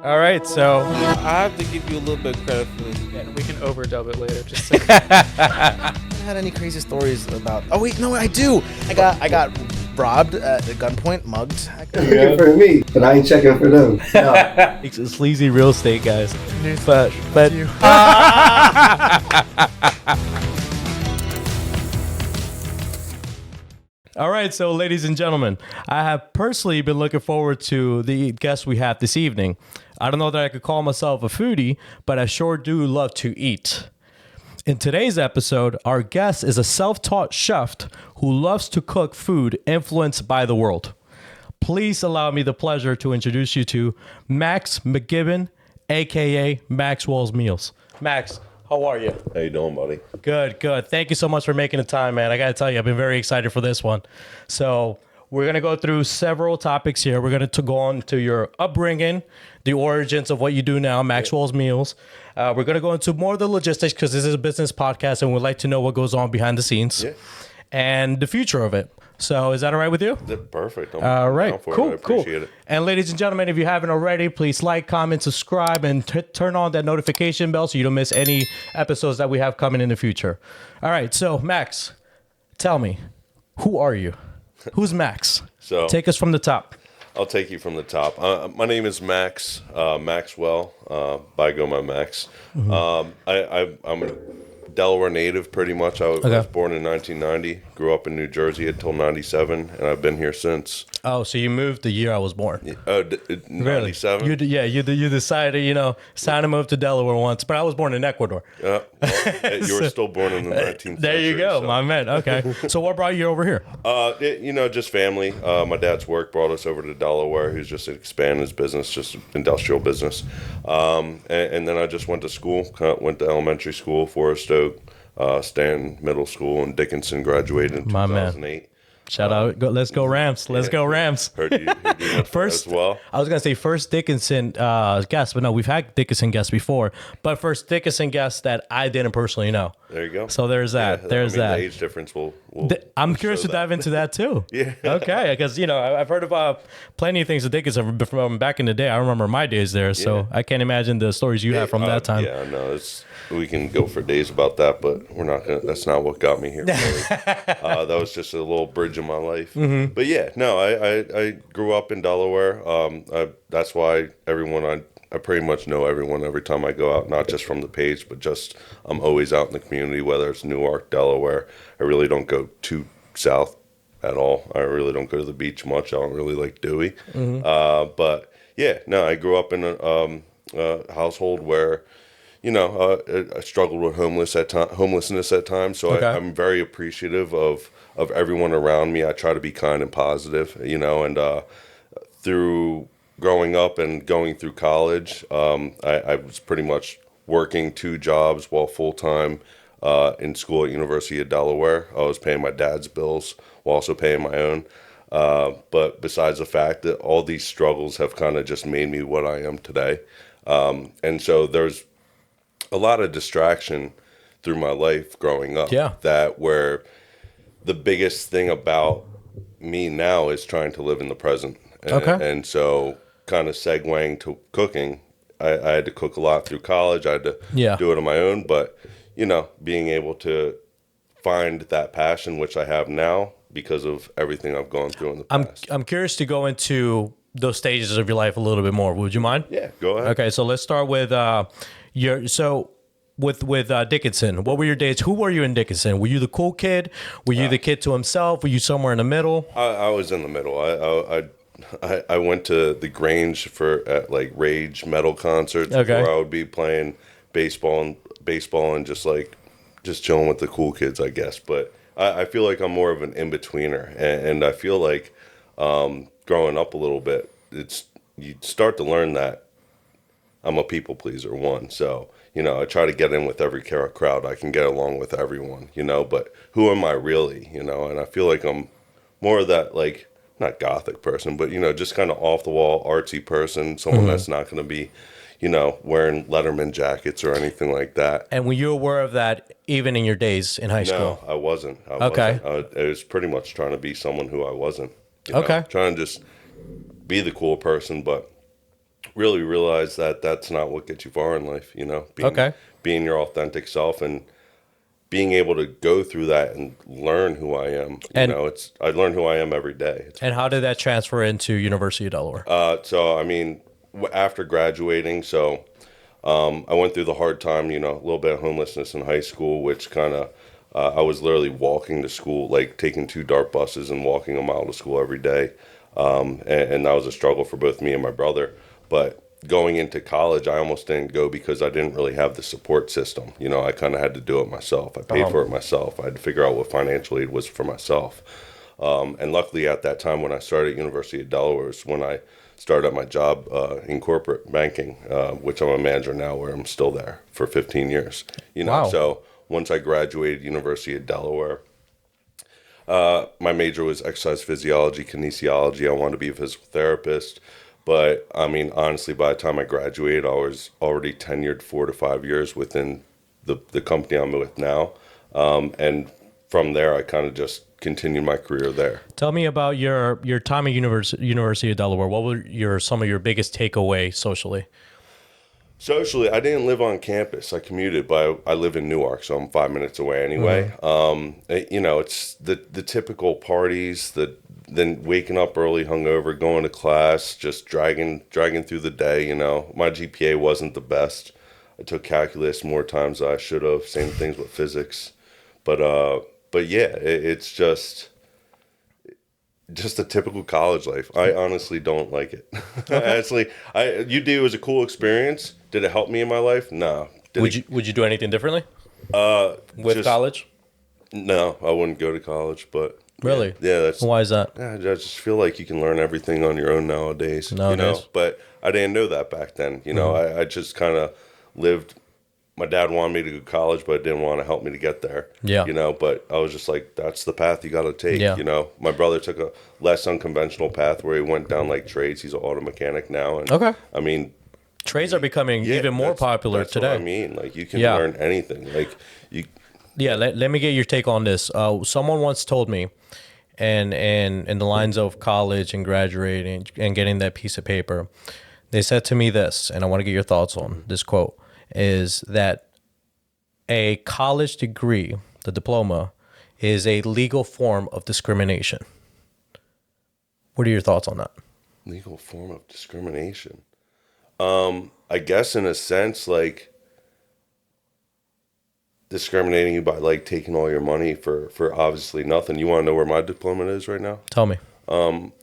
All right, so I have to give you a little bit of credit for this. Yeah, we can overdub it later. Just so Haven't had any crazy stories about. Oh wait, no, I do. I got robbed at gunpoint, mugged. Checking for me, but I ain't checking for them. No. sleazy real estate guys. But all right, so ladies and gentlemen, I have personally been looking forward to the guest we have this evening. I don't know that I could call myself a foodie, but I sure do love to eat. In today's episode, our guest is a self-taught chef who loves to cook food influenced by the world. Please allow me the pleasure to introduce you to Max Mcgibbon, aka Maxwell's Meals. Max, how are you? How you doing, buddy? Good, good. Thank you so much for making the time, man. I got to tell you, I've been very excited for this one. So we're going to go through several topics here. We're going to go on to your upbringing, the origins of what you do now, Maxwell's Meals. We're going to go into more of the logistics because this is a business podcast and we'd like to know what goes on behind the scenes and the future of it. So is that all right with you? Perfect. All right, cool, I appreciate it. And ladies and gentlemen, if you haven't already, please like, comment, subscribe, and turn on that notification bell so you don't miss any episodes that we have coming in the future. All right, so Max, tell me, who are you? Who's Max? So take us from the top. I'll take you from the top. My name is Max, Maxwell, by go my Max. I'm a Delaware native, pretty much. I was born in 1990, grew up in New Jersey until 97, and I've been here since. Oh, so you moved the year I was born. 97? Really? You decided, to move to Delaware once, but I was born in Ecuador. Well, you were still born in the 19th century. There you go, so. my man. Okay. So what brought you over here? Just family. My dad's work brought us over to Delaware. He's just expanding his business, just industrial business. And then I just went to school, went to elementary school, Forest Oak, Stanton Middle School, and Dickinson, graduated in 2008. Man. Shout out. Let's go Rams. Let's go Rams. Heard you first, as well. I was going to say first Dickinson guest, but no, we've had Dickinson guests before. But first Dickinson guest that I didn't personally know. There you go. So there's that. That. The age difference will I'm curious to dive into that too. Yeah. Okay, because, I've heard about plenty of things at Dickinson from back in the day. I remember my days there, so I can't imagine the stories you have from that time. Yeah, no, we can go for days about that, but we're not gonna. That's not what got me here. Really. That was just a little bridge in my life. Mm-hmm. But yeah, no, I grew up in Delaware. That's why I pretty much know everyone every time I go out, not just from the page, but just I'm always out in the community, whether it's Newark, Delaware. I really don't go too south at all. I really don't go to the beach much. I don't really like Dewey. Mm-hmm. But yeah, no, I grew up in a household where, I struggled with homelessness at times. So I'm very appreciative of everyone around me. I try to be kind and positive, and through growing up and going through college, I was pretty much working 2 jobs while full-time in school at University of Delaware. I was paying my dad's bills while also paying my own. But besides the fact that all these struggles have kind of just made me what I am today. And so there's a lot of distraction through my life growing up. Yeah. That where the biggest thing about me now is trying to live in the present. And so kind of segueing to cooking, I had to cook a lot through college. I had to do it on my own. But, being able to find that passion, which I have now because of everything I've gone through in the past. I'm curious to go into those stages of your life a little bit more. Would you mind? Yeah, go ahead. Okay, so let's start with with Dickinson. What were your days? Who were you in Dickinson? Were you the cool kid? Were you the kid to himself? Were you somewhere in the middle? I was in the middle. I went to the Grange for rage metal concerts where I would be playing baseball and just chilling with the cool kids, I guess. But I feel like I'm more of an in-betweener, and I feel like growing up a little bit, you start to learn that I'm a people pleaser, one. So, I try to get in with every crowd. I can get along with everyone, but who am I really, And I feel like I'm more of that, not gothic person, but, just kind of off the wall, artsy person, someone that's not going to be, wearing Letterman jackets or anything like that. And were you aware of that even in your days in high school? No, I wasn't. I was pretty much trying to be someone who I wasn't. Trying to just be the cool person, but really realized that that's not what gets you far in life. You know, being your authentic self and being able to go through that and learn who I am. I learn who I am every day. And how did that transfer into University of Delaware? So I mean, after graduating, I went through the hard time, a little bit of homelessness in high school, which kind of, I was literally walking to school, like taking 2 DART buses and walking a mile to school every day. And that was a struggle for both me and my brother. But going into college, I almost didn't go because I didn't really have the support system. I kind of had to do it myself. I paid for it myself. I had to figure out what financial aid was for myself. And luckily at that time when I started at University of Delaware was when I started my job in corporate banking, which I'm a manager now, where I'm still there for 15 years. Wow. So once I graduated University of Delaware, my major was exercise physiology, kinesiology. I wanted to be a physical therapist. But I mean, honestly, by the time I graduated, I was already tenured 4 to 5 years within the company I'm with now. And from there, I kind of just continued my career there. Tell me about your time at University of Delaware. What were some of your biggest takeaway socially? Socially, I didn't live on campus. I commuted, but I live in Newark, so I'm 5 minutes away anyway. It's the typical parties, then waking up early, hungover, going to class, just dragging through the day. My GPA wasn't the best. I took calculus more times than I should have. Same things with physics, but yeah, it's just a typical college life. I honestly don't like it. Honestly, UD was a cool experience. Did it help me in my life? No. Would you do anything differently with college? No, I wouldn't go to college. But really, yeah, why is that? I just feel like you can learn everything on your own nowadays. But I didn't know that back then. I just kind of lived. My dad wanted me to go to college, but didn't want to help me to get there. Yeah. But I was just like, that's the path you got to take. Yeah. My brother took a less unconventional path where he went down like trades. He's an auto mechanic now. And okay. I mean, trades are becoming even more popular that's today. What I mean, like you can learn anything. Like you. Yeah. Let me get your take on this. Someone once told me, and in the lines of college and graduating and getting that piece of paper, they said to me this, and I want to get your thoughts on this quote. Is that a college degree, the diploma, is a legal form of discrimination. What are your thoughts on that? Legal form of discrimination. I guess in a sense, like discriminating you by like taking all your money for obviously nothing. You want to know where my diploma is right now? Tell me.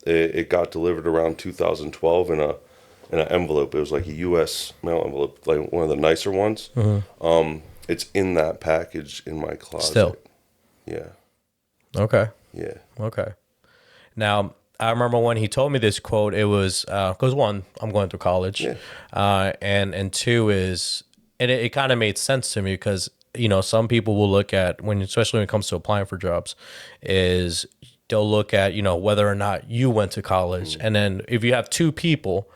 It got delivered around 2012 in an envelope. It was like a U.S. mail envelope, like one of the nicer ones. Mm-hmm. It's in that package in my closet. Still? Yeah. Okay. Yeah. Okay. Now, I remember when he told me this quote, it was, because one, I'm going through college. Yeah. And two is, and it kind of made sense to me because, some people will look at, especially when it comes to applying for jobs, is they'll look at, whether or not you went to college. Mm-hmm. And then if you have 2 people,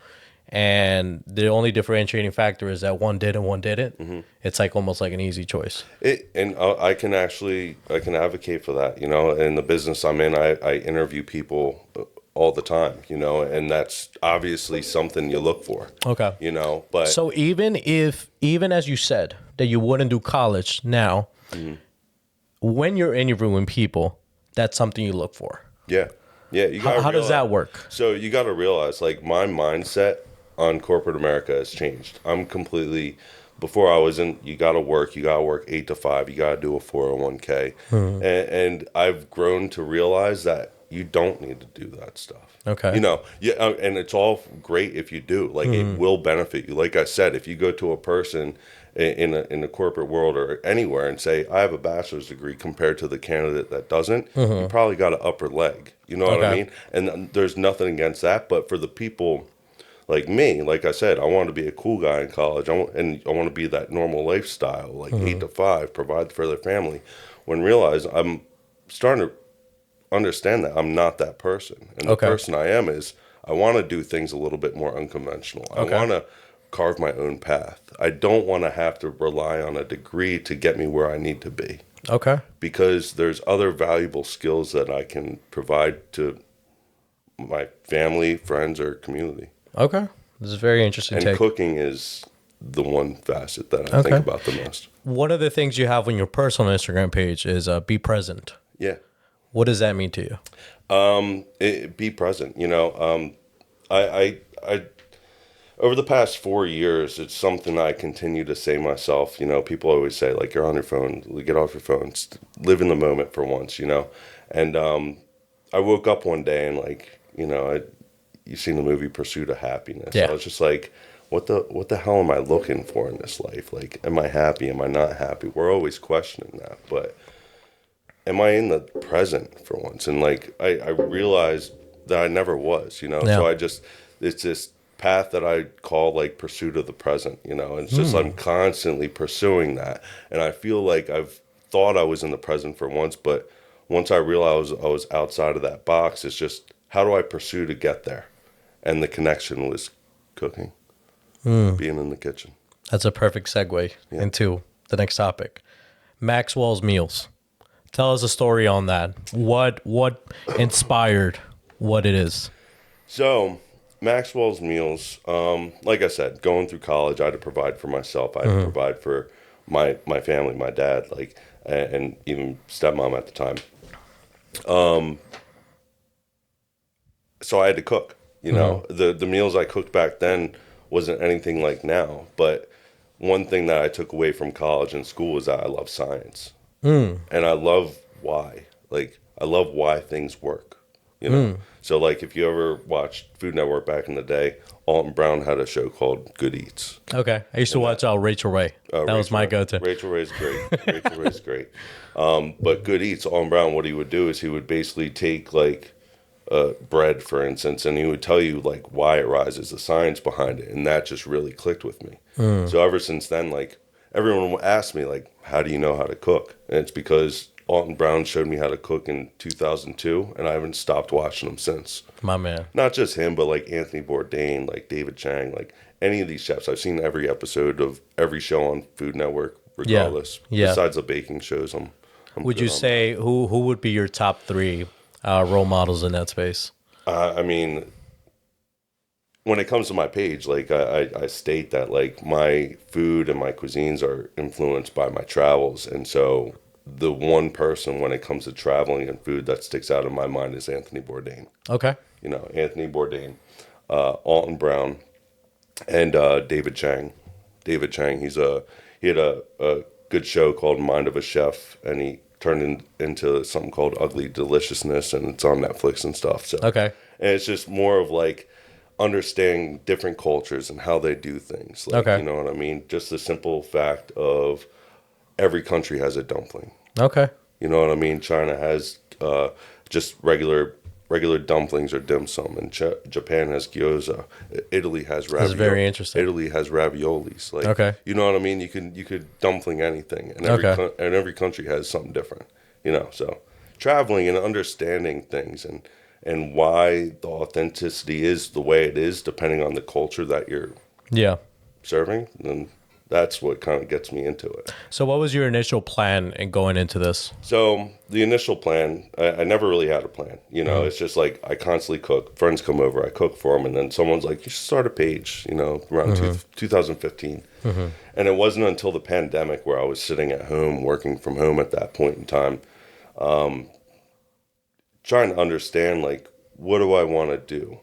and the only differentiating factor is that one did and one didn't. Mm-hmm. It's like almost like an easy choice. And I can advocate for that. In the business I'm in, I interview people all the time. And that's obviously something you look for. Okay. But so even as you said that you wouldn't do college now, mm-hmm. when you're interviewing people, that's something you look for. Yeah. Yeah. How does that work? So you got to realize, like, my mindset on corporate America has changed. I'm completely, before I was in, you got to work 8 to 5, you got to do a 401k. Mm-hmm. And I've grown to realize that you don't need to do that stuff. Okay. And it's all great if you do. Like, mm-hmm. It will benefit you. Like I said, if you go to a person in the corporate world or anywhere and say, I have a bachelor's degree compared to the candidate that doesn't, mm-hmm. you probably got an upper leg. You know what I mean? And there's nothing against that. But for the people like me, like I said, I want to be a cool guy in college. I want to be that normal lifestyle, like mm-hmm. 8 to 5, provide for their family. When realize I'm starting to understand that I'm not that person. And the person I am is I want to do things a little bit more unconventional. I want to carve my own path. I don't want to have to rely on a degree to get me where I need to be. Okay. Because there's other valuable skills that I can provide to my family, friends, or community. Okay. This is a very interesting And take. cooking is the one facet that I think about the most. One of the things you have on your personal Instagram page is be present. Yeah. What does that mean to you? Be present. I over the past 4 years, it's something I continue to say myself. People always say, like, you're on your phone, get off your phone, live in the moment for once, And I woke up one day and, like, you've seen the movie Pursuit of Happiness. Yeah. I was just like, what the hell am I looking for in this life? Like, am I happy? Am I not happy? We're always questioning that, but am I in the present for once? And, like, I realized that I never was, Yeah. So it's this path that I call, like, pursuit of the present, It's just I'm constantly pursuing that. And I feel like I've thought I was in the present for once, but once I realized I was outside of that box, it's just, how do I pursue to get there? And the connection was cooking, being in the kitchen. That's a perfect segue into the next topic. Maxwell's meals. Tell us a story on that. What inspired what it is? So, Maxwell's meals, like I said, going through college, I had to provide for myself. I had to provide for my family, my dad, like, and even stepmom at the time. So I had to cook. The meals I cooked back then wasn't anything like now. But one thing that I took away from college and school is that I love science, and I love why. Like, I love why things work. So, like, if you ever watched Food Network back in the day, Alton Brown had a show called Good Eats. Okay. I used to watch Rachel Ray. That was my go-to. Rachel Ray's great. Rachel Ray's great. But Good Eats, Alton Brown, what he would do is he would basically take, like, bread, for instance, and he would tell you, like, why it rises, the science behind it, and that just really clicked with me. So ever since then, like, everyone will ask me, like, how do you know how to cook? And it's because Alton Brown showed me how to cook in 2002, and I haven't stopped watching him since. My man. Not just him, but, like, Anthony Bourdain, like David Chang, like any of these chefs. I've seen every episode of every show on Food Network, regardless. Yeah. Besides the baking shows, I'm Would good you on say who would be your top 3 role models in that space? I mean, when it comes to my page, like, I state that, like, my food and my cuisines are influenced by my travels. And so the one person when it comes to traveling and food that sticks out in my mind is Anthony Bourdain. Okay. Anthony Bourdain, Alton Brown, and David Chang. David Chang, he had a good show called Mind of a Chef, and he turned into something called Ugly Deliciousness, and it's on Netflix and stuff. So Okay. and it's just more of, like, understanding different cultures and how they do things. Like, Okay. You know what I mean? Just the simple fact of every country has a dumpling. Okay. You know what I mean? China has just regular dumplings or dim sum, and Japan has gyoza. Italy has ravioli. That's very interesting. Italy has raviolis. Like, Okay. You know what I mean? You could dumpling anything, and every country has something different. So traveling and understanding things and why the authenticity is the way it is, depending on the culture that you're serving, and that's what kind of gets me into it. So what was your initial plan in going into this? So the initial plan, I never really had a plan. It's just like I constantly cook. Friends come over, I cook for them, and then someone's like, you should start a page, around 2015. And it wasn't until the pandemic where I was sitting at home, working from home at that point in time, trying to understand, like, what do I want to do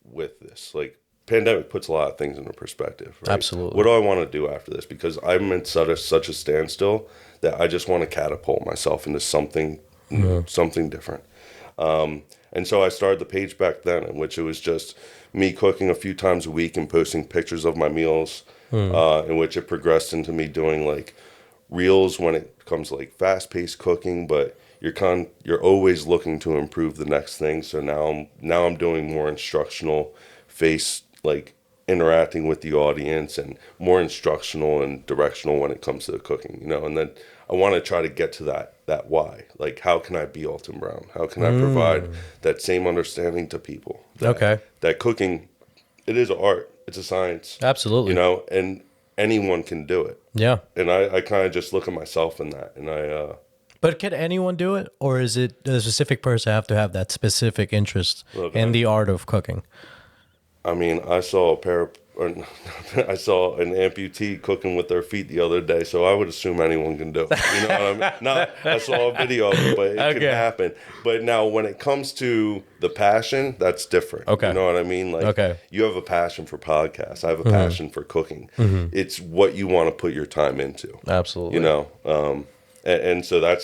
with this? Like, pandemic puts a lot of things into perspective, right? Absolutely. What do I want to do after this? Because I'm in such a standstill that I just want to catapult myself into something something different. And so I started the page back then, in which it was just me cooking a few times a week and posting pictures of my meals, in which it progressed into me doing, like, reels when it comes to, like, fast-paced cooking, but you're always looking to improve the next thing. So now I'm doing more instructional, like, interacting with the audience, and more instructional and directional when it comes to the cooking, and then I want to try to get to that why. Like, how can I be Alton Brown? How can I provide that same understanding to people? That cooking, it is an art. It's a science. Absolutely. And anyone can do it. Yeah. And I kind of just look at myself in that, and But can anyone do it, or is it a specific person have to have that specific interest in the art of cooking? I mean, I saw I saw an amputee cooking with their feet the other day, so I would assume anyone can do it. You know what I mean? Not, I saw a video of it, but it can happen. But now, when it comes to the passion, that's different. Okay. You know what I mean? Like, you have a passion for podcasts. I have a passion for cooking. It's what you want to put your time into. Absolutely. You know? And so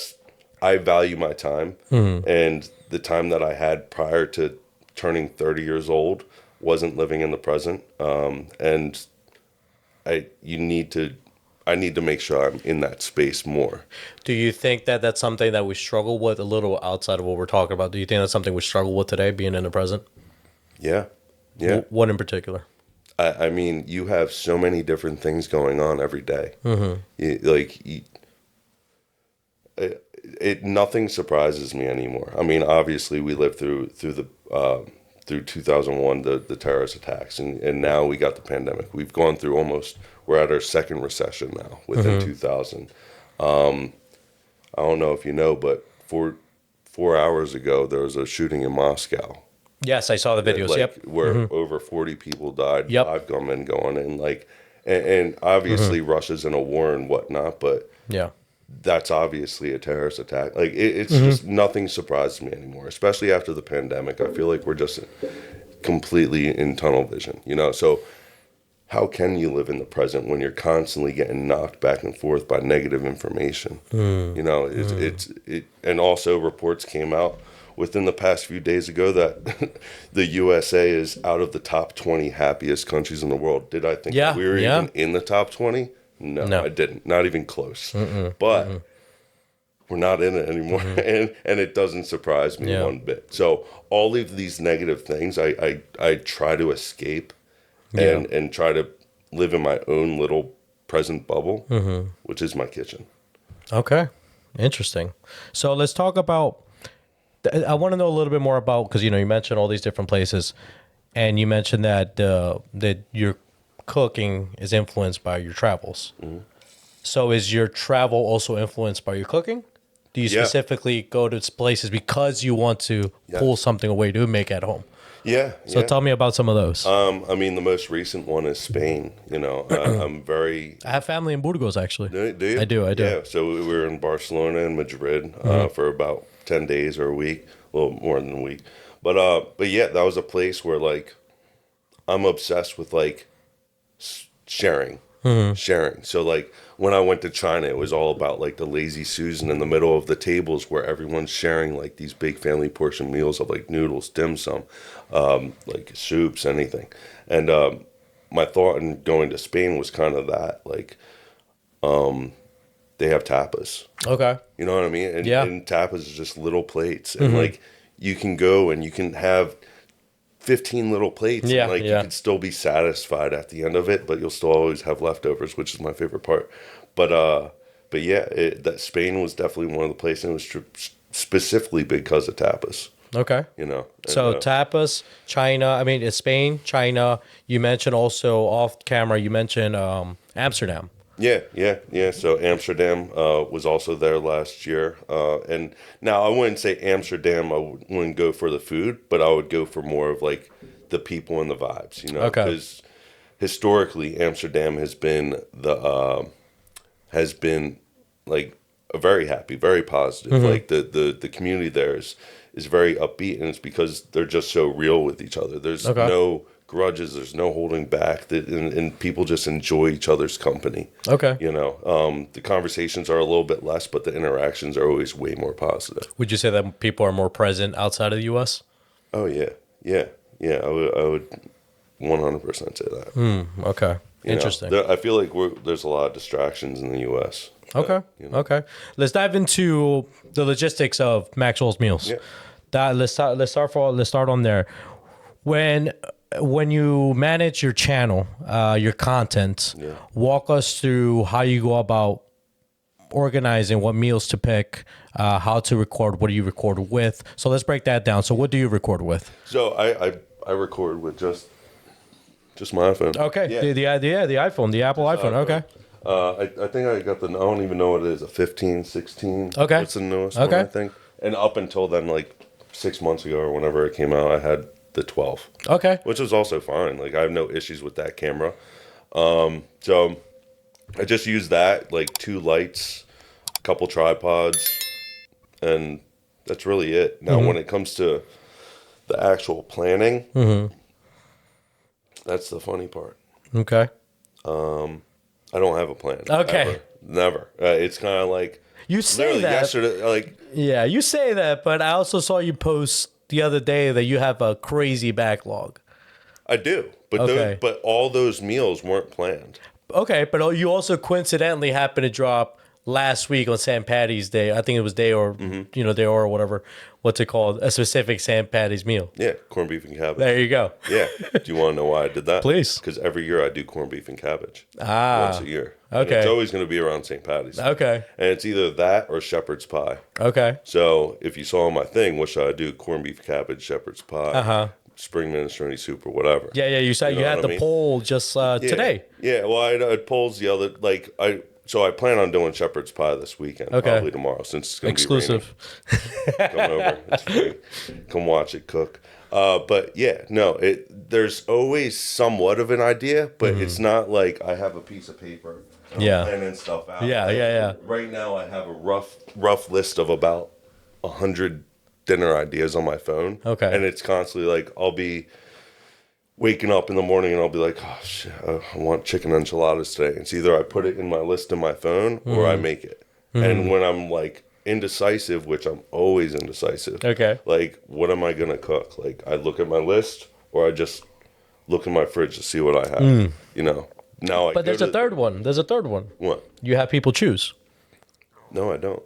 I value my time. And the time that I had prior to turning 30 years old wasn't living in the present. And I need to make sure I'm in that space more. Do you think that that's something that we struggle with a little outside of what we're talking about? Do you think that's something we struggle with today, being in the present? Yeah. Yeah. What in particular? I mean, you have so many different things going on every day. Nothing surprises me anymore. I mean, obviously we lived through 2001, the terrorist attacks, and now we got the pandemic. We've gone through we're at our second recession now within 2000. I don't know if you know, but 4 hours ago, there was a shooting in Moscow. Yes, I saw the videos. Where over 40 people died. 5 gunmen going in, and obviously Russia's in a war and whatnot, but that's obviously a terrorist attack. Like, it's just nothing surprises me anymore, especially after the pandemic. I feel like we're just completely in tunnel vision, you know? So how can you live in the present when you're constantly getting knocked back and forth by negative information? You know, and also reports came out within the past few days ago that the USA is out of the top 20 happiest countries in the world. Did I think we were even in the top 20? No, I didn't. Not even close. But we're not in it anymore, and it doesn't surprise me one bit. So all of these negative things, I try to escape, and try to live in my own little present bubble, which is my kitchen. Okay, interesting. So let's talk about. I want to know a little bit more about, because you mentioned all these different places, and you mentioned that that you're cooking is influenced by your travels. So is your travel also influenced by your cooking? Do you specifically go to places because you want to pull something away to make at home? So tell me about some of those. I mean, the most recent one is Spain. You know, I have family in Burgos, actually. Do you? I do. Yeah, so we were in Barcelona and Madrid for about 10 days or a week, a little more than a week. But yeah, that was a place where, like, I'm obsessed with, like, sharing. So, like, when I went to China, it was all about, like, the lazy Susan in the middle of the tables where everyone's sharing, like, these big family portion meals of, like, noodles, dim sum, like, soups, anything. And my thought in going to Spain was kind of that, like, they have tapas. Okay. You know what I mean? And tapas is just little plates. And, like, you can go and you can have 15 little plates, and like you can still be satisfied at the end of it, but you'll still always have leftovers, which is my favorite part. But yeah, that Spain was definitely one of the places, and it was specifically because of tapas. Okay. You know. So tapas, China. I mean, it's Spain, China. You mentioned also off camera. You mentioned Amsterdam. Yeah. So Amsterdam was also there last year. And now I wouldn't say Amsterdam, I wouldn't go for the food, but I would go for more of, like, the people and the vibes, you know? Because historically, Amsterdam has been like a very happy, very positive. Like the community there is very upbeat, and it's because they're just so real with each other. There's no grudges, there's no holding back, and people just enjoy each other's company. You know, the conversations are a little bit less, but the interactions are always way more positive. Would you say that people are more present outside of the U.S.? Oh yeah. I would 100% say that. Okay. Interesting. I feel like there's a lot of distractions in the U.S. Okay. Okay. Let's dive into the logistics of Maxwell's meals. Let's start on there. When you manage your channel, your content, walk us through how you go about organizing what meals to pick, how to record, what do you record with. So let's break that down. So what do you record with? So I record with just my iPhone. Okay. The iPhone, the Apple iPhone. Okay. I think I got I don't even know what it is, a 15, 16. Okay. It's the newest one, I think. And up until then, like 6 months ago or whenever it came out, I had the 12, Okay. which is also fine. Like I have no issues with that camera. So I just use that, like 2 lights, a couple tripods, and that's really it. Now, when it comes to the actual planning, that's the funny part. Okay. I don't have a plan. Okay. Ever. Never. It's kind of like You say literally that. yesterday. Like Yeah, you say that, but I also saw you post the other day that you have a crazy backlog. I do, but Okay. but all those meals weren't planned. Okay, but you also coincidentally happened to drop last week on St. Patty's Day. I think it was day or day or whatever. What's it called? A specific St. Patty's meal. Yeah, corned beef and cabbage. There you go. Yeah. Do you want to know why I did that? Please. Because every year I do corned beef and cabbage. Ah. Once a year. And Okay. it's always going to be around St. Patty's. Okay. And it's either that or shepherd's pie. Okay. So if you saw my thing, what should I do? Corned beef, cabbage, shepherd's pie, spring minestrone soup, or whatever. Yeah. You said You you, know had what the I mean? poll just today. Yeah, well, I polls the other, so I plan on doing shepherd's pie this weekend, Okay. probably tomorrow, since it's going to be Exclusive. raining. Come over. It's free. Come watch it cook. But yeah, no, there's always somewhat of an idea, but it's not like I have a piece of paper and I'm Yeah. planning stuff out. Yeah, yeah. Right now I have a rough list of about 100 dinner ideas on my phone. Okay. And it's constantly like, I'll be waking up in the morning and I'll be like, oh shit, I want chicken enchiladas today. It's either I put it in my list in my phone or I make it. And when I'm like indecisive, which I'm always indecisive. Okay. Like, what am I gonna cook? Like, I look at my list or I just look in my fridge to see what I have. You know. Now I But there's a third one. There's a third one. What? You have people choose. No, I don't.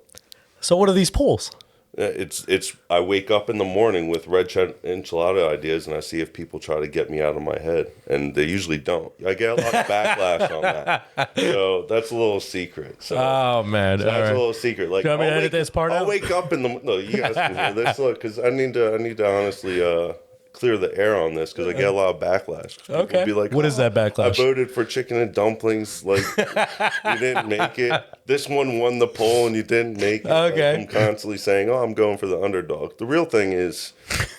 So what are these polls? It's I wake up in the morning with red enchilada ideas and I see if people try to get me out of my head, and they usually don't. I get a lot of backlash on that, so that's a little secret. So, Oh man, so all that's right. a little secret. Like, Do you want me to edit this part I'll out? wake up in the no. You guys can hear this, look, because I need to honestly clear the air on this because I get a lot of backlash. People Okay. be like, What is that I backlash? voted for chicken and dumplings. Like, you didn't make it. This one won the poll and you didn't make it. Like, Okay. I'm constantly saying, oh, I'm going for the underdog. The real thing is,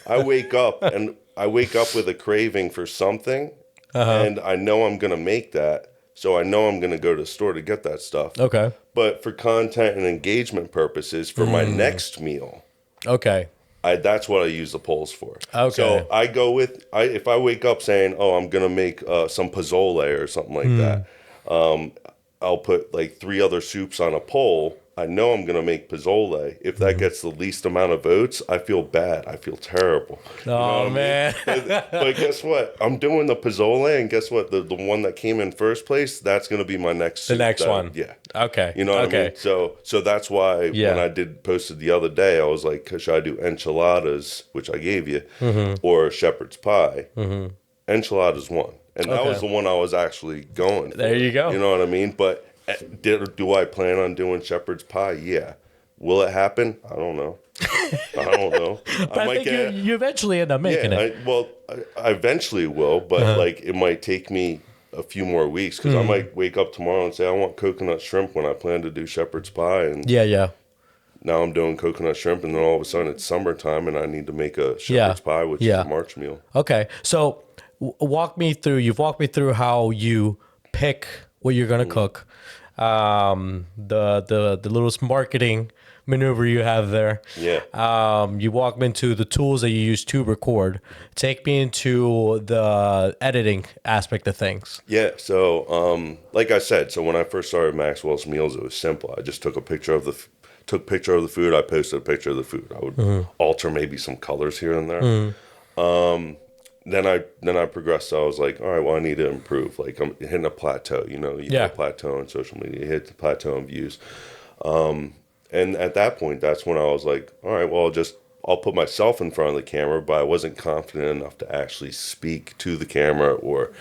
I wake up with a craving for something, and I know I'm going to make that. So I know I'm going to go to the store to get that stuff. Okay. But for content and engagement purposes, for my next meal, Okay. that's what I use the polls for. Okay. So I go with if I wake up saying, "Oh, I'm gonna make some pozole or something like that," I'll put like 3 other soups on a poll. I know I'm gonna make pozole. If that gets the least amount of votes, I feel bad. I feel terrible. You know what I mean? Man. But guess what? I'm doing the pozole, and guess what? The one that came in first place, that's gonna be my next. The soup next that- one. Yeah. Okay. You know what okay. I mean? So that's why Yeah. when I posted the other day, I was like, should I do enchiladas, which I gave you, or shepherd's pie? Enchiladas won. And that Okay. was the one I was actually going for. There you go. You know what I mean? But do I plan on doing shepherd's pie? Yeah. Will it happen? I don't know. I don't know. But I think you eventually end up making it. I eventually will, but like it might take me a few more weeks because I might wake up tomorrow and say I want coconut shrimp when I plan to do shepherd's pie, and Yeah. now I'm doing coconut shrimp, and then all of a sudden it's summertime and I need to make a shepherd's pie, which is a March meal. Okay. So walk me through. You've walked me through how you pick what you're gonna cook. The little marketing maneuver you have there. Yeah. You walk me into the tools that you use to record. Take me into the editing aspect of things. Yeah, so like I said, so when I first started Maxwell's Meals, it was simple. I just took a picture of the food. I posted a picture of the food. I would alter maybe some colors here and there. Then I progressed. So I was like, all right, well, I need to improve. Like I'm hitting a plateau. You know, you hit a plateau on social media. You hit the plateau in views. And at that point, that's when I was like, all right, well, I'll put myself in front of the camera, but I wasn't confident enough to actually speak to the camera or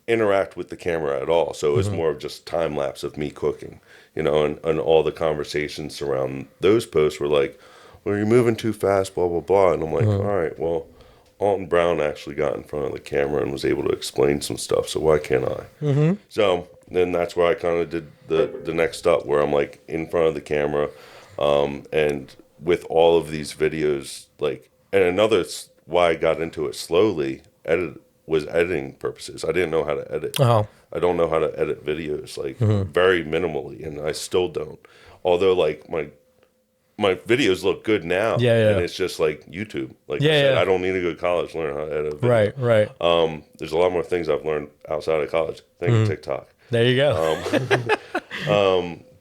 interact with the camera at all. So it was more of just time lapse of me cooking, you know, and all the conversations around those posts were like, well, you're moving too fast, blah, blah, blah. And I'm like, all right, well, Alton Brown actually got in front of the camera and was able to explain some stuff, so why can't I? So then that's where I kind of did the next step, where I'm like in front of the camera, and with all of these videos, like, and another why I got into it slowly was editing purposes. I didn't know how to edit. Oh. I don't know how to edit videos, like very minimally, and I still don't. Although like my videos look good now, Yeah. and it's just like YouTube. Like Yeah, I said, yeah. I don't need to go to college to learn how to edit a video. Right. There's a lot more things I've learned outside of college. Thank you, TikTok. There you go.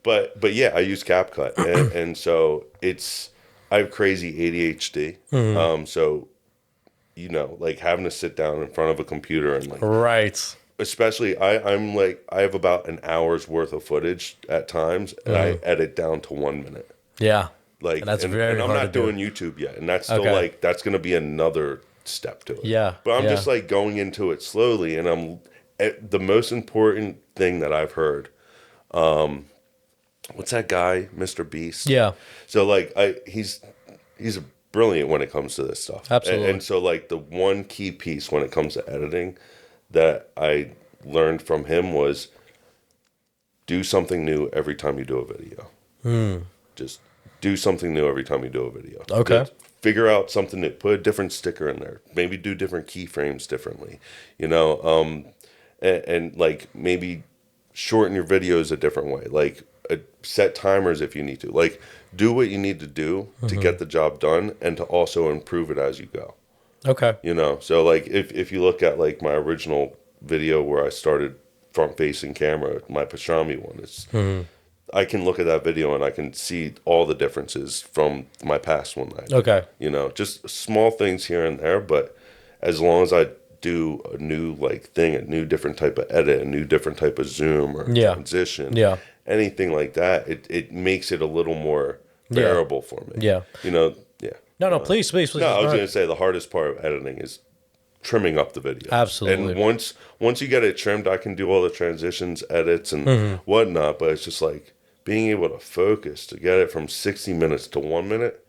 But yeah, I use CapCut, and so I have crazy ADHD. So like having to sit down in front of a computer and like Right. especially I'm like I have about an hour's worth of footage at times, and I edit down to 1 minute. Yeah. Like And that's and very I'm hard not to do. doing YouTube yet, and that's still Okay. like that's gonna be another step to it. Yeah, but I'm yeah. just like going into it slowly, and the most important thing that I've heard. What's that guy, Mr. Beast? Yeah. So like he's brilliant when it comes to this stuff. Absolutely. And so like the one key piece when it comes to editing that I learned from him was do something new every time you do a video. Just do something new every time you do a video. Okay. Just figure out something new. Put a different sticker in there. Maybe do different keyframes differently. And like maybe shorten your videos a different way. Like set timers if you need to. Like do what you need to do to get the job done and to also improve it as you go. Okay. So like if you look at like my original video where I started front facing camera, my pastrami one, it's I can look at that video and I can see all the differences from my past one. Okay. Just small things here and there, but as long as I do a new like thing, a new different type of edit, a new different type of zoom or transition, anything like that, it makes it a little more bearable for me. Yeah. No, please. No, I was going to say the hardest part of editing is trimming up the video. Absolutely. And once you get it trimmed, I can do all the transitions, edits, and whatnot. But it's just like being able to focus to get it from 60 minutes to 1 minute.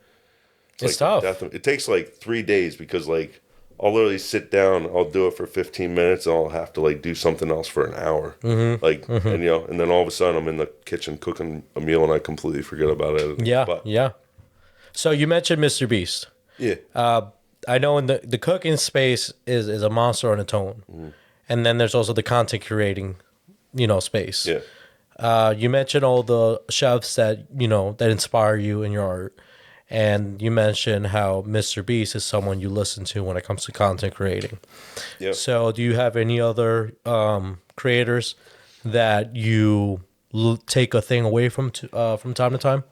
It's tough. It takes like 3 days because like I'll literally sit down, I'll do it for 15 minutes, and I'll have to like do something else for an hour. And and then all of a sudden I'm in the kitchen cooking a meal and I completely forget about it. Yeah. So you mentioned Mr. Beast. Yeah. I know in the cooking space is a monster on its own. And then there's also the content curating, space. Yeah. You mentioned all the chefs that, that inspire you in your art. And you mentioned how Mr. Beast is someone you listen to when it comes to content creating. Yeah. So do you have any other creators that you take a thing away from time to time?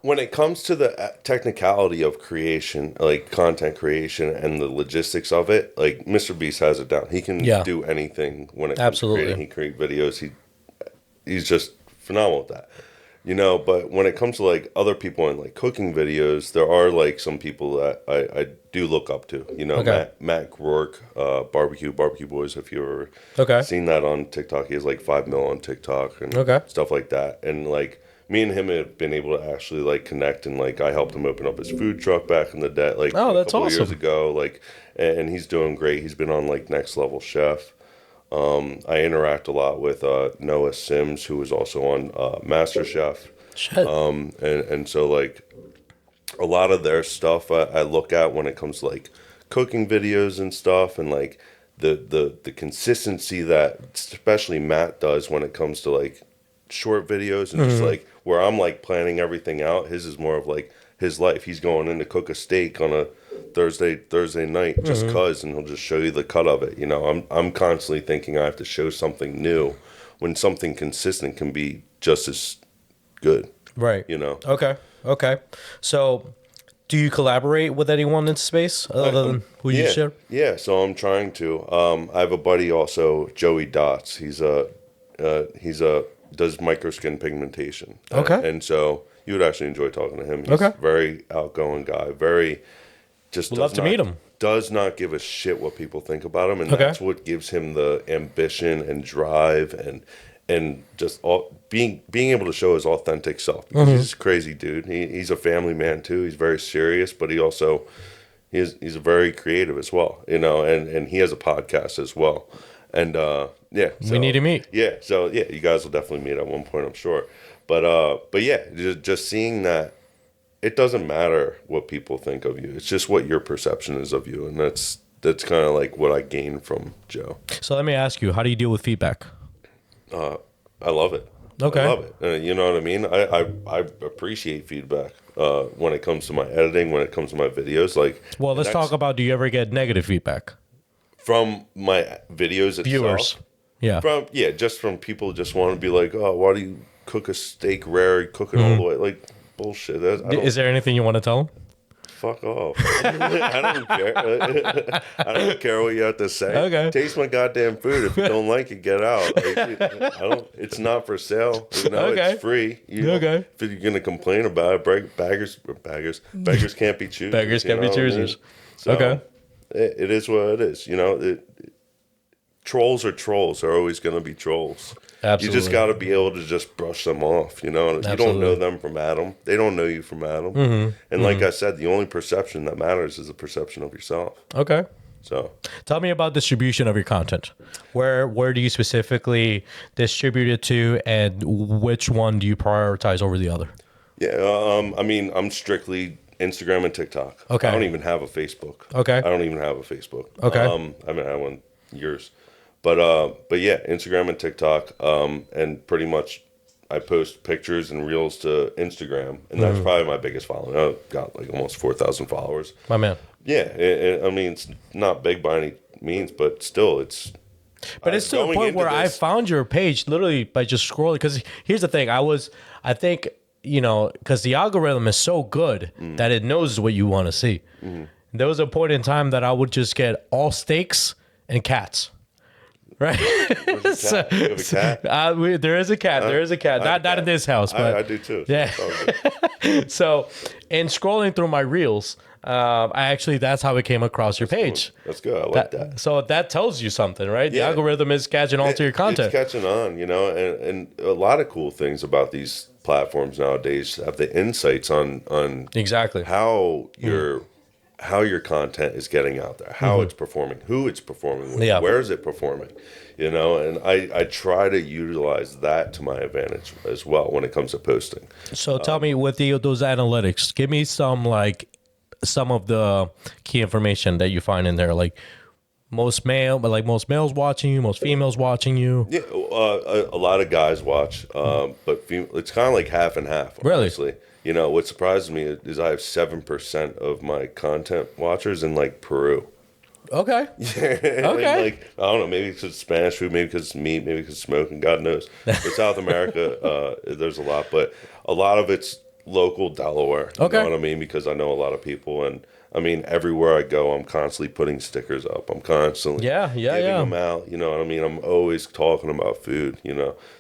When it comes to the technicality of creation, like content creation and the logistics of it, like Mr. Beast has it down. He can do anything when it comes to creating. He creates videos. He's just phenomenal at that. But when it comes to like other people in like cooking videos, there are like some people that I do look up to. Matt Rourke, Barbecue Boys. If you've ever seen that on TikTok, he has like 5 mil on TikTok and stuff like that. And like me and him have been able to actually like connect, and like I helped him open up his food truck back in the day, like a couple of years ago. Like, and he's doing great. He's been on like Next Level Chef. I interact a lot with Noah Sims, who is also on MasterChef. Shit. And so like a lot of their stuff I look at when it comes to like cooking videos and stuff, and like the consistency that especially Matt does when it comes to like short videos and just like where I'm like planning everything out. His is more of like his life. He's going in to cook a steak on a Thursday night just cause, and he'll just show you the cut of it. I'm constantly thinking I have to show something new when something consistent can be just as good. Right. Okay. So do you collaborate with anyone in space other than who you share? Yeah, so I'm trying to. I have a buddy also, Joey Dots. He's does microskin pigmentation. And so you would actually enjoy talking to him. He's a very outgoing guy, very just would love to meet him. Does not give a shit what people think about him, and that's what gives him the ambition and drive and just being able to show his authentic self. Because he's a crazy dude. He's a family man too. He's very serious, but he also he's very creative as well. And he has a podcast as well. And we need to meet. So you guys will definitely meet at one point, I'm sure. But yeah, just seeing that it doesn't matter what people think of you. It's just what your perception is of you, and that's kind of like what I gained from Joe. So let me ask you, how do you deal with feedback? I love it. Okay. I love it. You know what I mean? I appreciate feedback when it comes to my editing, when it comes to my videos. Like, Well, let's talk about, do you ever get negative feedback? from my videos itself. Viewers. Yeah. Just from people just want to be like, oh, why do you cook a steak rare? You cook it all the way. Like, bullshit. Is there anything you want to tell them? Fuck off. I don't care. I don't care what you have to say. Okay. Taste my goddamn food. If you don't like it, get out. Like, it's not for sale. Okay. It's free. Okay. If you're gonna complain about it, beggars can't be choosers. Beggars can't be choosers. So, Okay. It is what it is. Trolls are trolls. They're always gonna be trolls. Absolutely. You just got to be able to just brush them off, You don't know them from Adam. They don't know you from Adam. And like I said, the only perception that matters is the perception of yourself. Okay. So Tell me about distribution of your content. Where do you specifically distribute it to, and which one do you prioritize over the other? yeah, I'm strictly Instagram and TikTok. Okay. I don't even have a Facebook. Okay. I don't even have a Facebook. Okay. I haven't had one in years. But yeah, Instagram and TikTok, and pretty much I post pictures and reels to Instagram, and that's probably my biggest following. I've got like almost 4,000 followers. My man. Yeah, it's not big by any means, but still, it's. But it's to a point where I found your page literally by just scrolling. Because here's the thing, I think, because the algorithm is so good that it knows what you want to see. There was a point in time that I would just get all steaks and cats. Right. Where's your cat? You have a cat? There is a cat. There is a cat. Not in this house, but I do too. Yeah. So, in scrolling through my reels, that's how I came across your page. Cool. That's good. I like that. So that tells you something, right? Yeah. The algorithm is catching on to your content. It's catching on, and a lot of cool things about these platforms nowadays have the insights on Exactly. how your content is getting out there, how it's performing, who it's performing with, Yeah. where is it performing, and I try to utilize that to my advantage as well when it comes to posting. So tell me, with those analytics, give me some of the key information that you find in there, like most males watching you, most females watching you. Yeah, a lot of guys watch, but it's kind of like half and half. Really? Honestly. What surprises me is I have 7% of my content watchers in like Peru. Okay. Okay. I don't know, maybe because it's Spanish food, maybe because it's meat, maybe because it's smoking, God knows. But South America, there's a lot, but a lot of it's local Delaware. You know what I mean? Because I know a lot of people, and everywhere I go, I'm constantly putting stickers up. I'm constantly giving them out. You know what I mean? I'm always talking about food.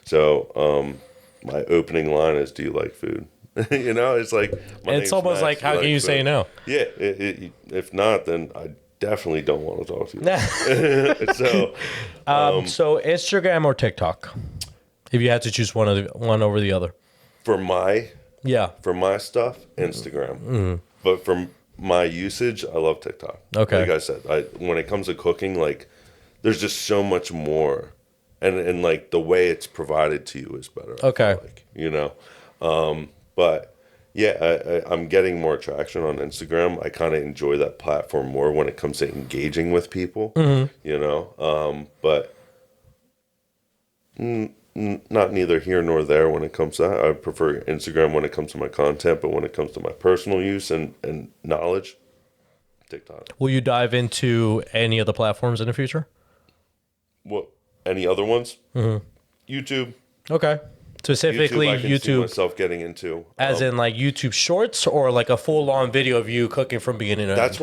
So my opening line is, "Do you like food?" It's like It's almost like, how can you say no? Yeah, if not, then I definitely don't want to talk to you. So Instagram or TikTok, if you had to choose one over the other. For my stuff, Instagram. But for my usage, I love TikTok. Okay. Like I said, when it comes to cooking, like there's just so much more, and like the way it's provided to you is better. Okay. But yeah, I'm getting more traction on Instagram. I kind of enjoy that platform more when it comes to engaging with people, but not neither here nor there when it comes to that. I prefer Instagram when it comes to my content, but when it comes to my personal use and knowledge, TikTok. Will you dive into any of the platforms in the future? What? Any other ones? YouTube. Okay. Specifically, I can see myself getting into. As in like YouTube Shorts, or like a full-on video of you cooking from beginning to end? That's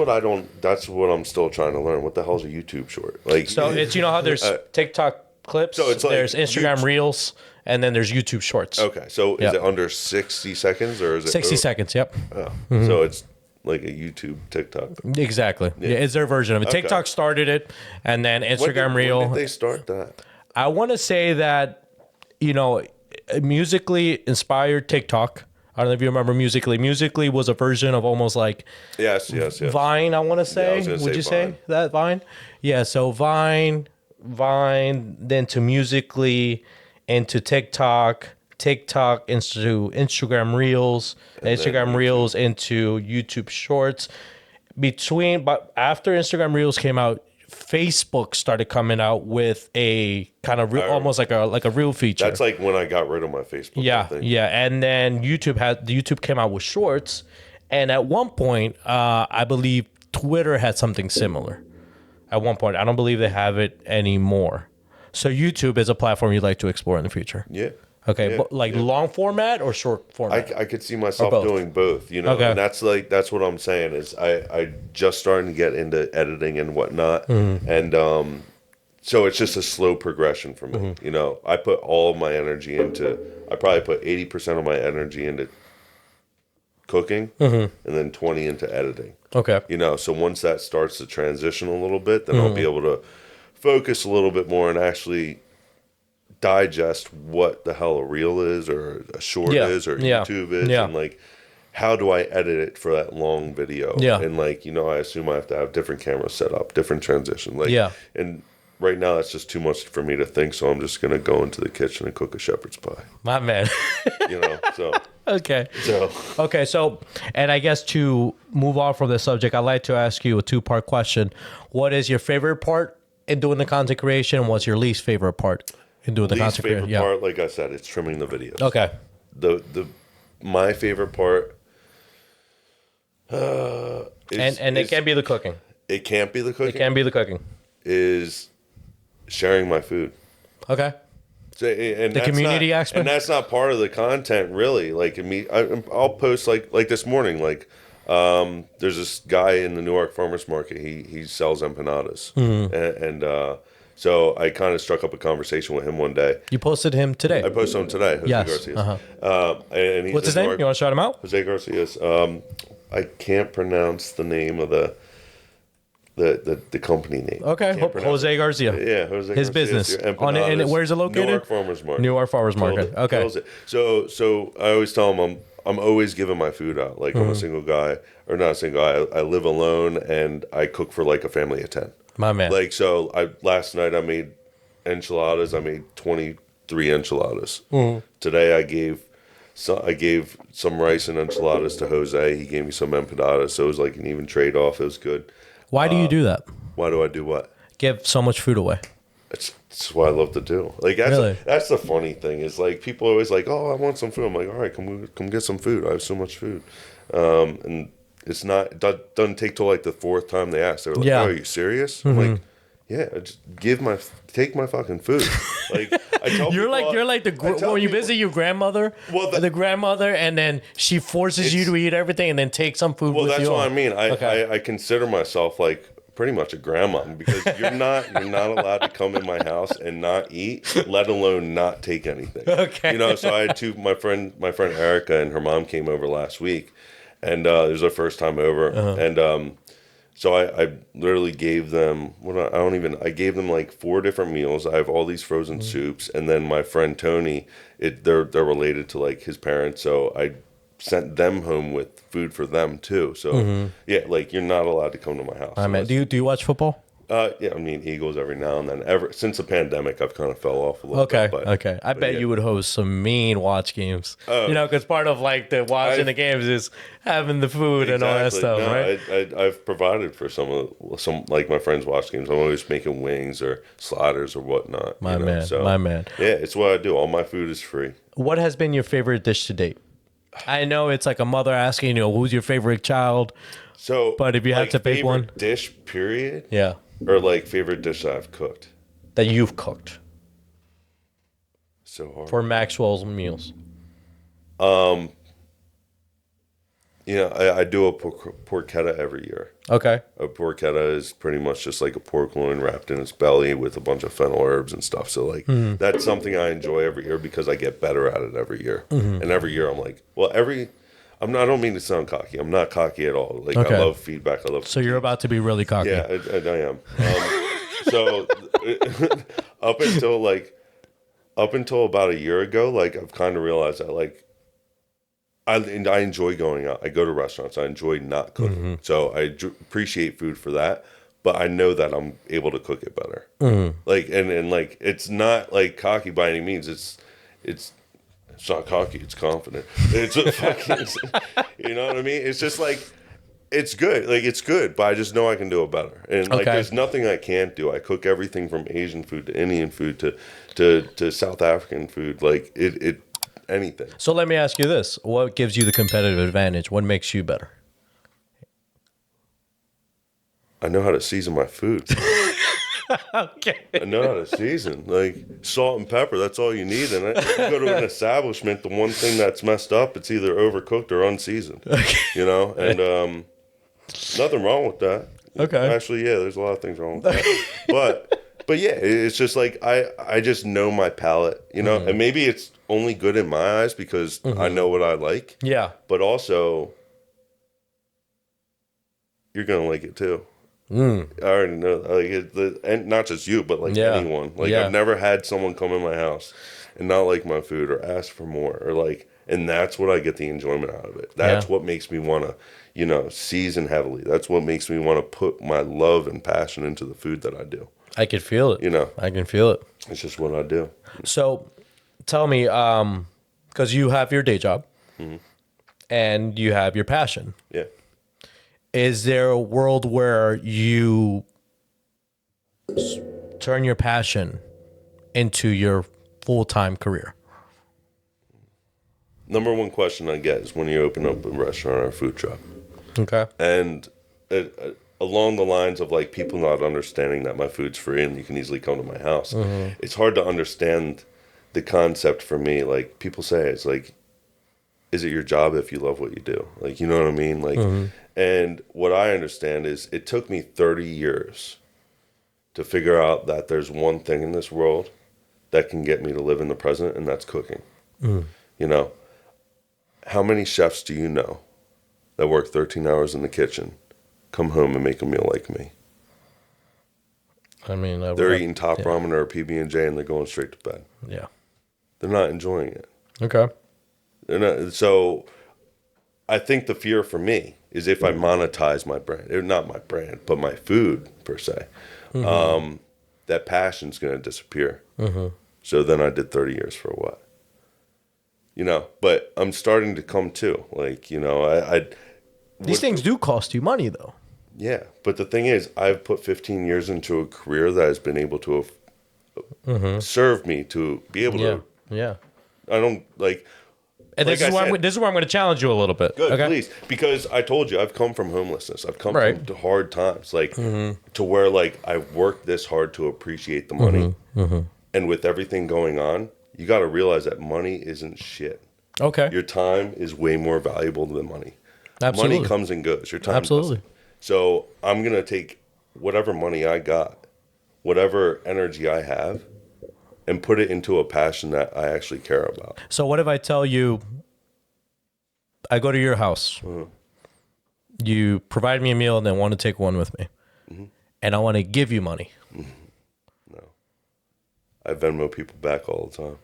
what I'm still trying to learn. What the hell is a YouTube short? Like, so it's, how there's TikTok clips, so it's like there's Instagram Reels, and then there's YouTube Shorts. Okay, so is it under 60 seconds or is it 60 seconds? Yep. Oh, so it's like a YouTube TikTok. Exactly. Yeah, it's their version of it. Okay. TikTok started it, and then Instagram Reel. When did they start that? I want to say that, musically inspired TikTok. I don't know if you remember Musically. Musically was a version of almost like yes. Vine, I want to say. Would you say that Vine? Yeah, so Vine, then to Musically, into TikTok TikTok into Instagram Reels, Instagram Reels into YouTube Shorts. But after Instagram Reels came out, Facebook started coming out with a kind of almost like a reel feature. That's like when I got rid of my Facebook. Yeah, yeah. And then YouTube came out with Shorts, and at one point, I believe Twitter had something similar. At one point, I don't believe they have it anymore. So YouTube is a platform you'd like to explore in the future. Yeah. Okay, Yeah, but like long format or short format? I could see myself both? doing both, you know, Okay. and that's what I'm saying is I just starting to get into editing and whatnot, and so it's just a slow progression for me. You know, I put all of my energy I probably put 80% of my energy into cooking, and then 20 into editing. Okay. You know, so once that starts to transition a little bit, then I'll be able to focus a little bit more and actually digest what the hell a reel is or a short is or YouTube is, and like how do I edit it for that long video, and like, you know, I assume I have to have different cameras set up, different transition, like, and right now that's just too much for me to think, so I'm just gonna go into the kitchen and cook a shepherd's pie, My man. you know. So Okay. so So, and I guess to move on from this subject, I'd like to ask you a two-part question. What is your favorite part in doing the content creation? What's your least favorite part in doing the least content creation? favorite part, like I said, it's trimming the videos. Okay. My favorite part And it can be the cooking. it can't be the cooking. It can be the cooking. Is sharing my food. Okay. So, and The that's community not, aspect? and that's not part of the content, really. Like I'll post like this morning. Like there's this guy in the Newark Farmers Market. He sells empanadas, and so I kind of struck up a conversation with him one day. You posted him today. I posted him today. Jose Yes. Garcias. And he's What's his in name? Newark. You want to shout him out? Jose Garcias. I can't pronounce the name of the company name. Okay. Can't pronounce Jose Garcia. Yeah, Jose His Garcias, business. your And empanadas. where's it located? Newark Farmers Market. Newark Farmers Market. Killed it. Okay. Kills it. So I always tell them I'm always giving my food out. Like I'm a single guy, or not a single guy. I live alone and I cook for like a family of 10. My man. Like so, last night I made enchiladas. I made 23 enchiladas. Today I gave some rice and enchiladas to Jose. He gave me some empanadas. So it was like an even trade off. It was good. Why do you do that? Why do I do what? Give so much food away. That's what I love to do. Like that's the funny thing is like people are always like, oh, I want some food. I'm like, all right, come get some food. I have so much food, and it doesn't take till like the fourth time they ask. They're like, oh, are you serious? I'm like, yeah, just take my fucking food. Like I tell You're people, like when you visit your grandmother, the grandmother, and then she forces you to eat everything and then take some food with you. Well, that's what I mean. Okay. I consider myself like pretty much a grandma because you're not allowed to come in my house and not eat, let alone not take anything. Okay. You know, so I had my friend Erica and her mom came over last week, and it was their first time over, and so I literally gave them I gave them like 4 different meals. I have all these frozen soups, and then my friend Tony, they're related to like his parents, so I sent them home with food for them too. So yeah, like you're not allowed to come to my house. I mean, do you watch football? Yeah, I mean Eagles every now and then. Ever since the pandemic, I've kind of fell off a little bit. Okay. I bet you would host some mean watch games. You know, because part of like the watching the games is having the food and all that stuff, right? I've provided for some like my friends' watch games. I'm always making wings or sliders or whatnot. My man. Yeah, it's what I do. All my food is free. What has been your favorite dish to date? I know it's like a mother asking, who's your favorite child? So, but if you had to pick one dish, period. Yeah. Or like favorite dish that I've cooked. That you've cooked. So hard. For Maxwell's meals. I do a porchetta every year. Okay. A porchetta is pretty much just like a pork loin wrapped in its belly with a bunch of fennel herbs and stuff. So like that's something I enjoy every year because I get better at it every year. And every year I'm like, I don't mean to sound cocky. I'm not cocky at all. Like I love feedback. I love. So you're about to be really cocky. Yeah, I am. So up until about a year ago, like I've kind of realized that like I enjoy going out. I go to restaurants. I enjoy not cooking. So I appreciate food for that. But I know that I'm able to cook it better. Like and like it's not like cocky by any means. It's It's not cocky. It's confident. It's a fucking, you know what I mean? It's just like, it's good. Like, it's good, but I just know I can do it better. And like, there's nothing I can't do. I cook everything from Asian food to Indian food to South African food. Like, it anything. So let me ask you this. What gives you the competitive advantage? What makes you better? I know how to season my food. Okay. I know how to season. Like, salt and pepper, that's all you need. And if you go to an establishment, the one thing that's messed up, it's either overcooked or unseasoned. Okay. You know? And nothing wrong with that. Okay. Actually, yeah, there's a lot of things wrong with that. But yeah, it's just like I just know my palate, you know? And maybe it's only good in my eyes because I know what I like. Yeah. But also, you're going to like it too. I already know, like, and not just you, but like anyone. Like, I've never had someone come in my house and not like my food or ask for more, or like, and that's what I get the enjoyment out of it. That's what makes me want to, you know, season heavily. That's what makes me want to put my love and passion into the food that I do. I can feel it. You know, I can feel it. It's just what I do. So, tell me, because you have your day job and you have your passion. Yeah. Is there a world where you turn your passion into your full-time career? Number one question I get is when you open up a restaurant or a food truck. Okay. And along the lines of like people not understanding that my food's free and you can easily come to my house. It's hard to understand the concept for me. Like, people say, it's like, is it your job if you love what you do? Like, you know what I mean? Like, and what I understand is it took me 30 years to figure out that there's one thing in this world that can get me to live in the present, and that's cooking. You know, how many chefs do you know that work 13 hours in the kitchen, come home and make a meal like me? I mean, they're eating top ramen or a PB&J and they're going straight to bed. Yeah. They're not enjoying it. Okay. They're not, so I think the fear for me is if I monetize my brand, or not my brand, but my food per se, that passion's going to disappear. So then I did 30 years for what? You know, but I'm starting to come to, like, you know, These things do cost you money, though. Yeah, but the thing is, I've put 15 years into a career that has been able to serve me to be able to. Yeah. I don't like. And like this is where I'm going to challenge you a little bit. Good, okay? please, because I told you I've come from homelessness. I've come from hard times, like to where like I've worked this hard to appreciate the money, and with everything going on, you got to realize that money isn't shit. Okay. Your time is way more valuable than money. Absolutely. Money comes and goes. Your time Absolutely. doesn't. So I'm going to take whatever money I got, whatever energy I have, and put it into a passion that I actually care about. So what if I tell you, I go to your house, you provide me a meal and then want to take one with me, and I want to give you money? No. I Venmo people back all the time.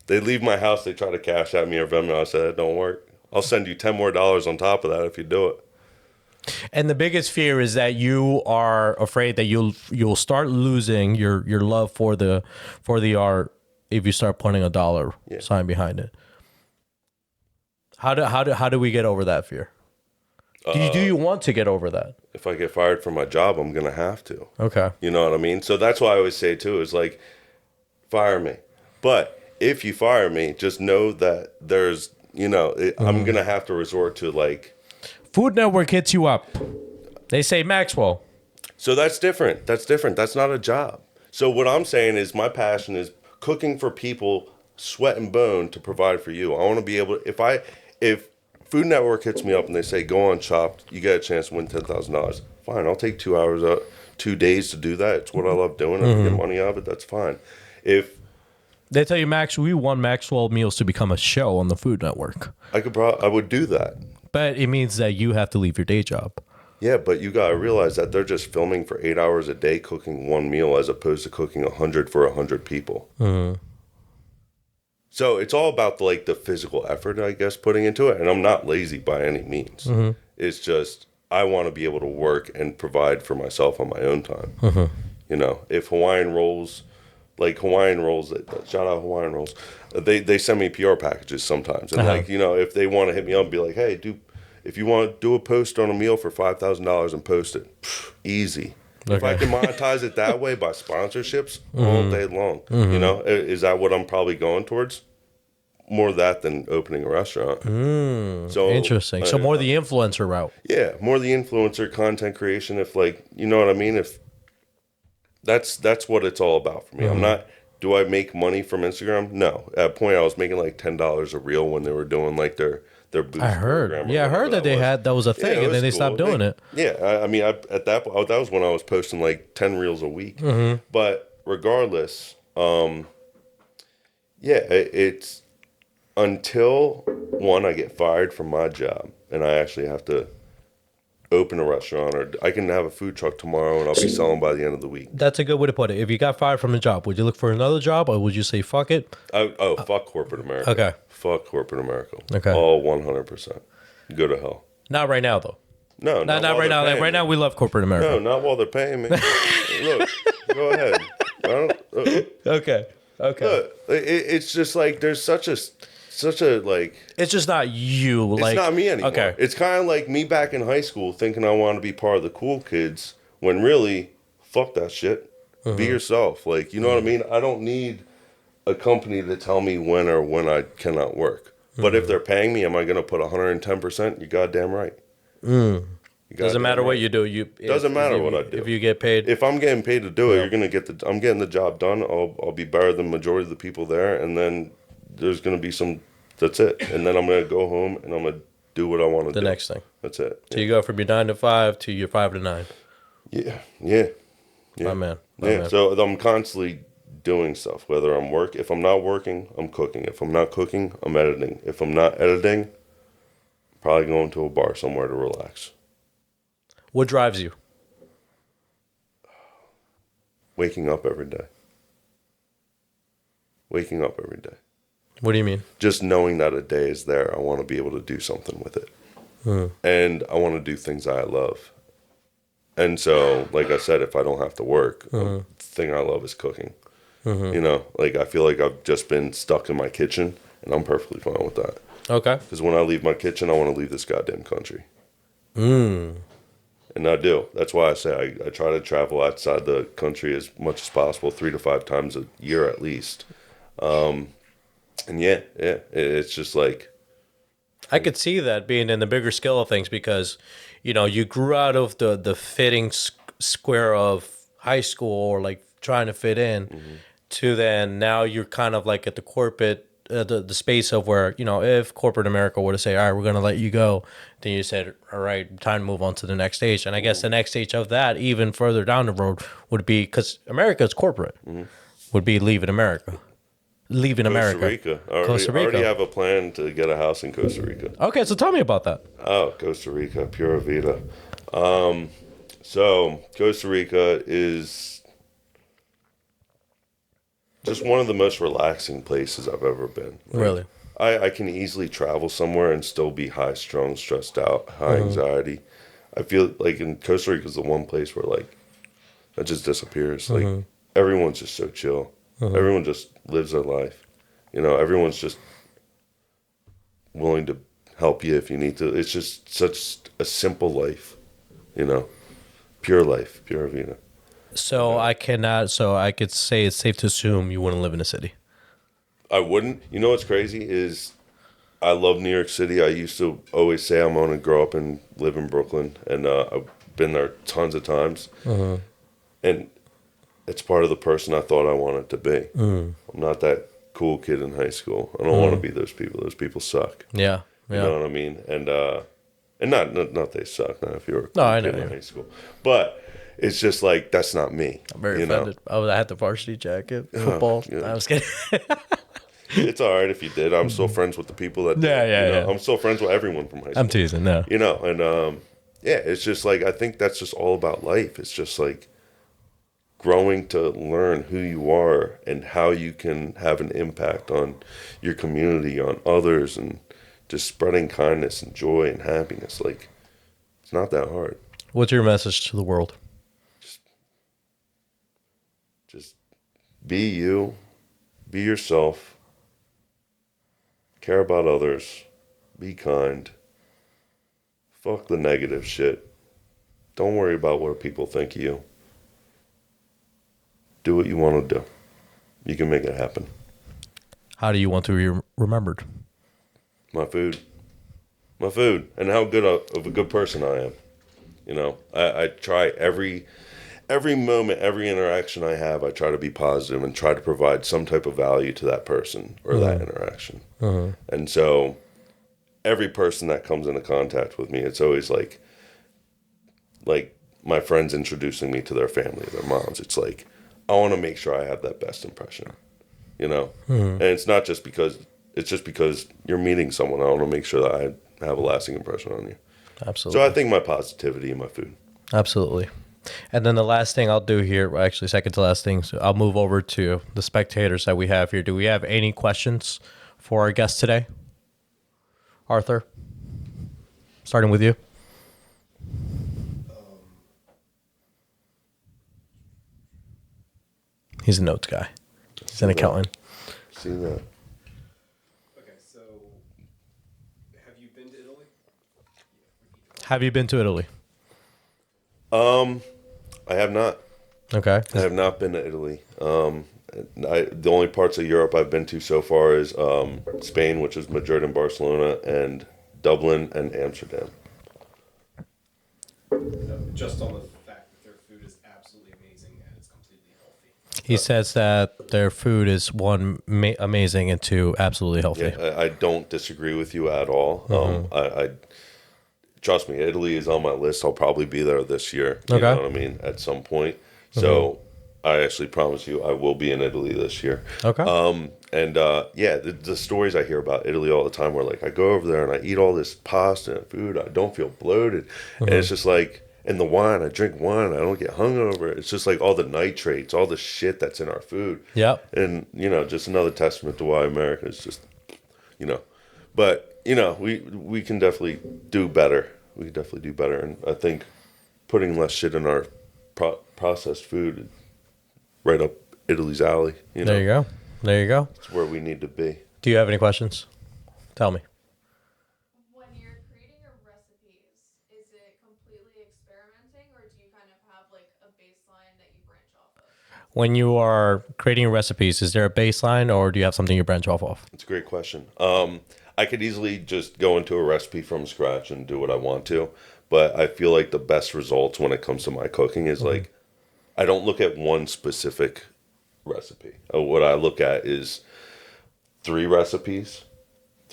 They leave my house, they try to cash at me or Venmo. I said, that don't work. I'll send you $10 more on top of that if you do it. And the biggest fear is that you are afraid that you'll start losing your love for the art if you start putting a dollar sign behind it. How do we get over that fear? Do you want to get over that? If I get fired from my job, I'm gonna have to. Okay. You know what I mean? So that's why I always say too, is like, fire me. But if you fire me, just know that there's, you know, I'm gonna have to resort to like. Food Network hits you up. They say, Maxwell. So that's different. That's different. That's not a job. So what I'm saying is my passion is cooking for people, sweat and bone to provide for you. I want to be able to, if Food Network hits me up and they say, go on Chopped, you get a chance to win $10,000. Fine. I'll take 2 hours out, 2 days to do that. It's what I love doing. I can get money out of it. That's fine. If they tell you, Max, we want Maxwell Meals to become a show on the Food Network, I would do that. But it means that you have to leave your day job. Yeah, but you got to realize that they're just filming for 8 hours a day, cooking one meal, as opposed to cooking 100 for 100 people. So it's all about the physical effort, I guess, putting into it. And I'm not lazy by any means. It's just I want to be able to work and provide for myself on my own time. You know, if Hawaiian rolls, like Hawaiian rolls. Shout out Hawaiian rolls. They send me PR packages sometimes, and like if they want to hit me up and be like, hey, if you want to do a post on a meal for $5,000 and post it, easy. Okay. If I can monetize it that way by sponsorships all day long, is that what I'm probably going towards? More of that than opening a restaurant. So interesting. So more the influencer route. Yeah, more the influencer content creation. If like, you know what I mean? If that's what it's all about for me. I'm not. Do I make money from Instagram? No. At a point, I was making like $10 a reel when they were doing like their boost. I heard. Yeah, I heard that that was a thing, and then they stopped doing it. Yeah, I mean, at that point, that was when I was posting like 10 reels a week. But regardless, it's until I get fired from my job and I actually have to open a restaurant, or I can have a food truck tomorrow and I'll be selling by the end of the week. That's a good way to put it. If you got fired from a job, would you look for another job, or would you say fuck it? Fuck corporate America. Okay. Fuck corporate America. Okay. All 100%. Go to hell. Not right now, though. No, not right now. Like, right now, we love corporate America. No, not while they're paying me. Look, go ahead. Okay. Look, it's just like there's such a like. It's just not you. It's not me anymore. Okay. It's kind of like me back in high school thinking I want to be part of the cool kids when really, fuck that shit. Be yourself. Like, you know what I mean? I don't need a company to tell me when I cannot work. But if they're paying me, am I going to put 110%? You goddamn right. Doesn't matter what you do. Doesn't matter what I do. If you get paid. If I'm getting paid to do it, you're going to get I'm getting the job done. I'll be better than the majority of the people there. And then there's going to be that's it. And then I'm going to go home and I'm going to do what I want to do. The next thing. That's it. So you go from your 9 to 5 to your 5 to 9. Yeah. My man. So I'm constantly doing stuff. Whether if I'm not working, I'm cooking. If I'm not cooking, I'm editing. If I'm not editing, probably going to a bar somewhere to relax. What drives you? Waking up every day. What do you mean? Just knowing that a day is there, I want to be able to do something with it. And I want to do things I love. And so, like I said, if I don't have to work, the thing I love is cooking. You know, like I feel like I've just been stuck in my kitchen, and I'm perfectly fine with that. Okay. Because when I leave my kitchen, I want to leave this goddamn country. And I do. That's why I say I try to travel outside the country as much as possible, 3 to 5 times a year at least. And it's just like... I could see that being in the bigger scale of things because, you grew out of the fitting square of high school or like trying to fit in to then now you're kind of like at the corporate, the space of where, if corporate America were to say, all right, we're going to let you go, then you said, all right, time to move on to the next stage. And I guess the next stage of that, even further down the road, would be, because America is corporate, would be leaving America. Costa Rica. I already have a plan to get a house in Costa Rica. Okay, so tell me about that. Oh, Costa Rica, pura vida. So Costa Rica is just one of the most relaxing places I've ever been. Really? I can easily travel somewhere and still be high-strung, stressed out, high anxiety. I feel like in Costa Rica is the one place where like that just disappears. Like everyone's just so chill. Everyone just lives their life. Everyone's just willing to help you if you need to. It's just such a simple life, pure life, pure vida. So I could say it's safe to assume you wouldn't live in a city. I wouldn't. You know what's crazy is I love New York City. I used to always say I'm going to grow up and live in Brooklyn, and I've been there tons of times. And it's part of the person I thought I wanted to be. I'm not that cool kid in high school. I don't want to be those people. Those people suck. Yeah. You know what I mean? And not they suck. Not if you're a cool kid in high school. But it's just like, that's not me. I'm very offended. I had the varsity jacket, football. I was kidding. It's all right if you did. I'm still friends with the people that did. Yeah. I'm still friends with everyone from high school. I'm teasing, no. And it's just like, I think that's just all about life. It's just like growing to learn who you are and how you can have an impact on your community, on others, and just spreading kindness and joy and happiness. Like, it's not that hard. What's your message to the world? Just Be you. Be yourself. Care about others. Be kind. Fuck the negative shit. Don't worry about what people think of you. Do what you want to do. You can make it happen. How do you want to be remembered? My food. My food. And how good of a good person I am. You know, I try every moment, every interaction I have, I try to be positive and try to provide some type of value to that person or that interaction. And so every person that comes into contact with me, it's always like my friends introducing me to their family, their moms. It's like, I want to make sure I have that best impression, you know? And it's not just because, it's just because you're meeting someone. I want to make sure that I have a lasting impression on you. Absolutely. So I think my positivity and my food. Absolutely. And then the last thing I'll do here, actually second to last thing, so I'll move over to the spectators that we have here. Do we have any questions for our guest today? Arthur, starting with you. He's a notes guy. He's an accountant. See that? Okay, so have you been to Italy? Have you been to Italy? I have not. Okay. I have not been to Italy. The only parts of Europe I've been to so far is Spain, which is Madrid and Barcelona, and Dublin and Amsterdam. Just on the fact that their food is absolutely amazing and it's completely healthy. He says that their food is one amazing and two absolutely healthy. Yeah, I don't disagree with you at all. I trust me, Italy is on my list. I'll probably be there this year. You know what I mean? At some point. So I actually promise you I will be in Italy this year. Okay. Yeah, the stories I hear about Italy all the time where like I go over there and I eat all this pasta and food. I don't feel bloated. And it's just like, and the wine, I drink wine. I don't get hungover. It's just like all the nitrates, all the shit that's in our food. Yep. And, you know, just another testament to why America is just, you know. But, you know, we can definitely do better. We can definitely do better. And I think putting less shit in our processed food, right up Italy's alley. You know? There you go. There you go. It's where we need to be. Do you have any questions? Tell me. When you're creating your recipes, is it completely experimenting or do you kind of have like a baseline that you branch off of? When you are creating recipes, is there a baseline or do you have something you branch off of? It's a great question. I could easily just go into a recipe from scratch and do what I want to, but I feel like the best results when it comes to my cooking is like, I don't look at one specific recipe. What I look at is three recipes,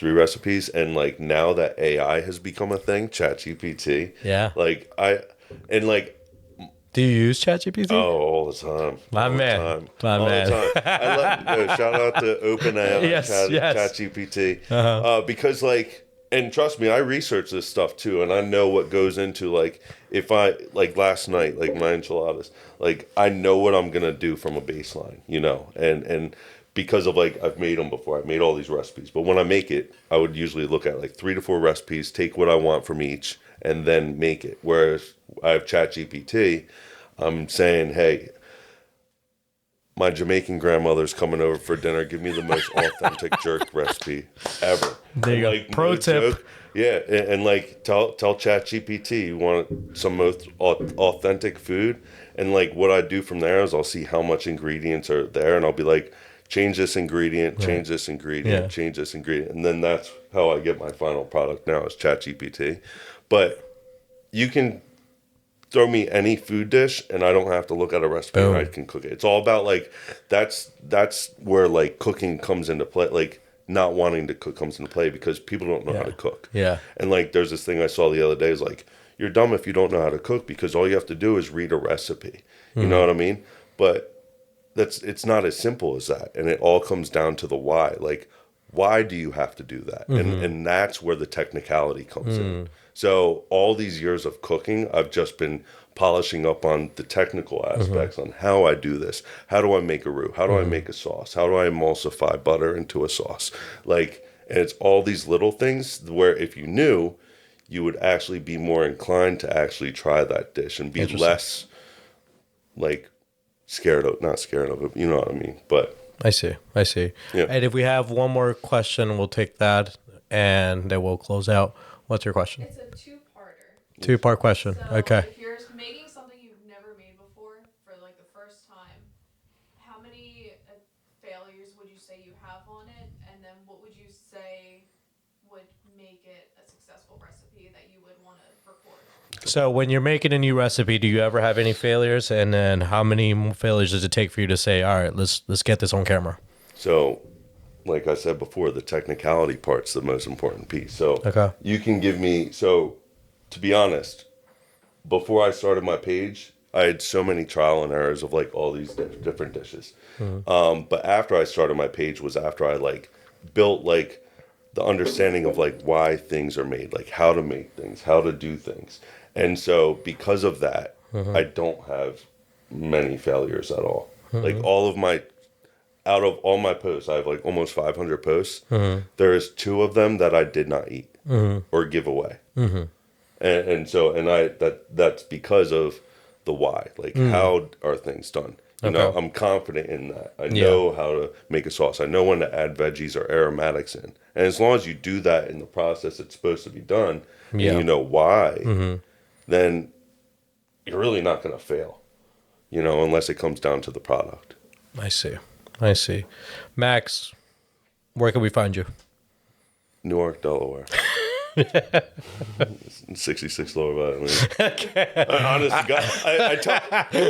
and like now that AI has become a thing, ChatGPT. Yeah. Like Do you use ChatGPT? all the time. My all man. The time. My all man. The time. I love, shout out to OpenAI, Yes. ChatGPT, because like, and trust me, I research this stuff too, and I know what goes into like, if I like last night, like my enchiladas, like I know what I'm gonna do from a baseline, you know, and because of like I've made them before, I've made all these recipes, but when I make it, I would usually look at like 3 to 4 recipes, take what I want from each, and then make it. Whereas I have ChatGPT, I'm saying, hey, my Jamaican grandmother's coming over for dinner. Give me the most authentic jerk recipe ever. There you go. Like, Pro tip. joke. Yeah, and like tell ChatGPT you want some most authentic food, and like what I do from there is I'll see how much ingredients are there, and I'll be like, change this ingredient, change this ingredient, change this ingredient, and then that's how I get my final product now is ChatGPT. But you can throw me any food dish and I don't have to look at a recipe and I can cook it. It's all about like that's where like cooking comes into play, like not wanting to cook comes into play because people don't know how to cook. Yeah. And like there's this thing I saw the other day is like, you're dumb if you don't know how to cook because all you have to do is read a recipe. You know what I mean? But it's not as simple as that. And it all comes down to the why. Like, why do you have to do that? And that's where the technicality comes in. So all these years of cooking, I've just been polishing up on the technical aspects on how I do this. How do I make a roux? How do I make a sauce? How do I emulsify butter into a sauce? Like, and it's all these little things where if you knew, you would actually be more inclined to actually try that dish and be less like not scared of it. You know what I mean? But I see. Yeah. And if we have one more question, we'll take that, and then we'll close out. What's your question? It's a two-parter. Two-part question. So Okay. if you're making something you've never made before for like the first time, how many failures would you say you have on it? And then what would you say would make it a successful recipe that you would want to record? So when you're making a new recipe, do you ever have any failures? And then how many failures does it take for you to say, all right, let's get this on camera? so, like I said before, the technicality part's the most important piece. So Okay. you can give me, so to be honest, before I started my page, I had so many trial and errors of like all these different dishes. But after I started my page was after I like built like the understanding of like why things are made, like how to make things, how to do things. And so because of that, I don't have many failures at all. Like out of all my posts, I have like almost 500 posts. There is 2 of them that I did not eat or give away. And that's because of the why. Like how are things done? You know, I'm confident in that. I know how to make a sauce. I know when to add veggies or aromatics in. And as long as you do that in the process it's supposed to be done, and you know why, then you're really not going to fail, you know, unless it comes down to the product. I see. Max, where can we find you? Newark, Delaware. 66 Lower Valley. Honestly, God,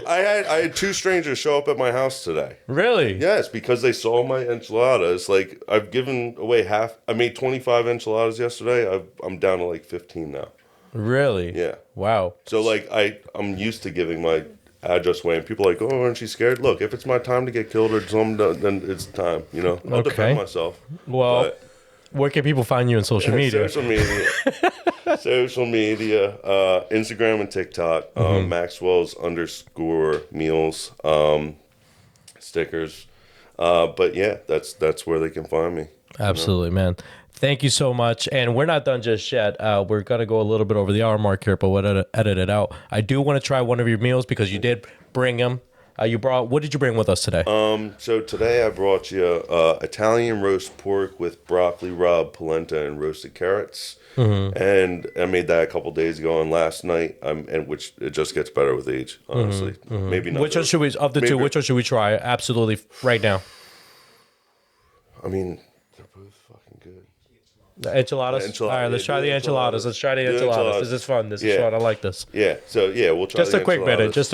I had 2 strangers show up at my house today. Really? Yes, because they saw my enchiladas. Like I've given away half. I made 25 enchiladas yesterday. I'm down to like 15 now. Really? Yeah. Wow. So like I'm used to giving my address away, and people are like, oh, aren't you scared? Look, if it's my time to get killed or something, then it's time. You know, I'll defend myself. Well, But where can people find you on social media? social media, Instagram and TikTok, Maxwells _meals, stickers. But yeah, that's where they can find me. Absolutely, man. Thank you so much. And we're not done just yet. We're going to go a little bit over the hour mark here, but we'll edit it out. I do want to try one of your meals because you did bring them. What did you bring with us today? So today I brought you Italian roast pork with broccoli, rabe, polenta, and roasted carrots. And I made that a couple days ago, and last night, and which it just gets better with age, honestly. Maybe not. Which one should we, of the two, which one should we try? Absolutely, right now. I mean, they're both fucking good. The enchiladas? All right, let's try the enchiladas. Let's try the enchiladas. This is fun. This is fun. I like this. Yeah, so yeah, we'll try Just a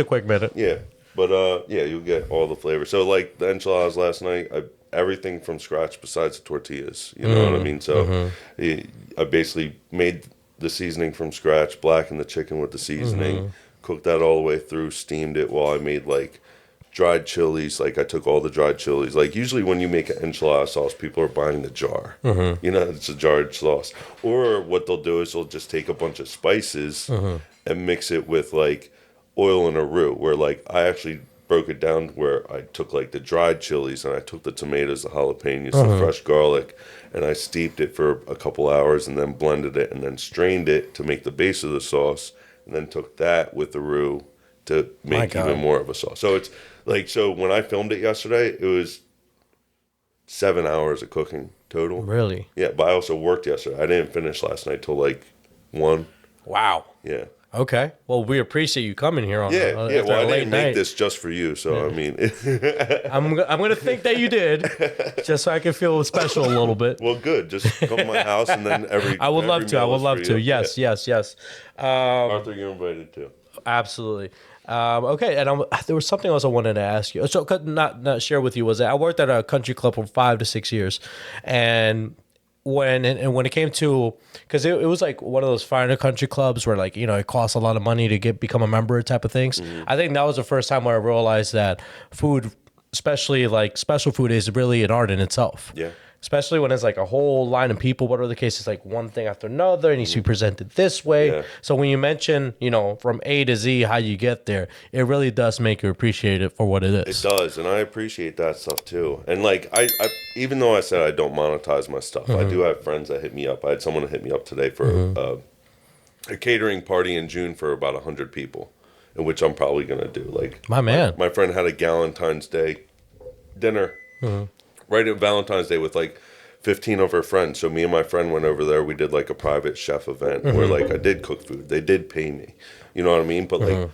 quick minute. Yeah, but yeah, you'll get all the flavor. So like the enchiladas last night, everything from scratch besides the tortillas. You know what I mean? So I basically made the seasoning from scratch, blackened the chicken with the seasoning, cooked that all the way through, steamed it while I made like dried chilies. Like I took all the dried chilies. Like usually when you make an enchilada sauce, people are buying the jar. You know, it's a jarred sauce. Or what they'll do is they'll just take a bunch of spices and mix it with like oil and a roux. Where like I actually broke it down where I took like the dried chilies and I took the tomatoes, the jalapenos, the fresh garlic, and I steeped it for a couple hours and then blended it and then strained it to make the base of the sauce, and then took that with the roux to make even more of a sauce. So it's like, so when I filmed it yesterday, it was 7 hours of cooking total. Really? Yeah, but I also worked yesterday. I didn't finish last night till like 1. Wow. Yeah. Okay. Well, we appreciate you coming here on Yeah, a well, I late didn't night. make this just for you, so I mean. I'm going to think that you did, just so I can feel special a little bit. Well, good. Just come to my house and then I would love to. I would love to. Yes, yes, yes. Arthur, you're invited too. Absolutely. Okay, and there was something else I wanted to ask you. So, not share with you was that I worked at a country club for 5 to 6 years, and when it came to, because it was like one of those finer country clubs where like, you know, it costs a lot of money to become a member type of things. I think that was the first time where I realized that food, especially like special food, is really an art in itself. Yeah. Especially when it's like a whole line of people, whatever the case is, like one thing after another, it needs to be presented this way. Yeah. So when you mention, you know, from A to Z, how you get there, it really does make you appreciate it for what it is. It does, and I appreciate that stuff too. And like, I even though I said I don't monetize my stuff, I do have friends that hit me up. I had someone hit me up today for a catering party in June for about 100 people. and which I'm probably gonna do. Like My man. my friend had a Valentine's Day dinner right at Valentine's Day with like 15 of her friends. So me and my friend went over there. We did like a private chef event where like I did cook food. They did pay me. You know what I mean? But like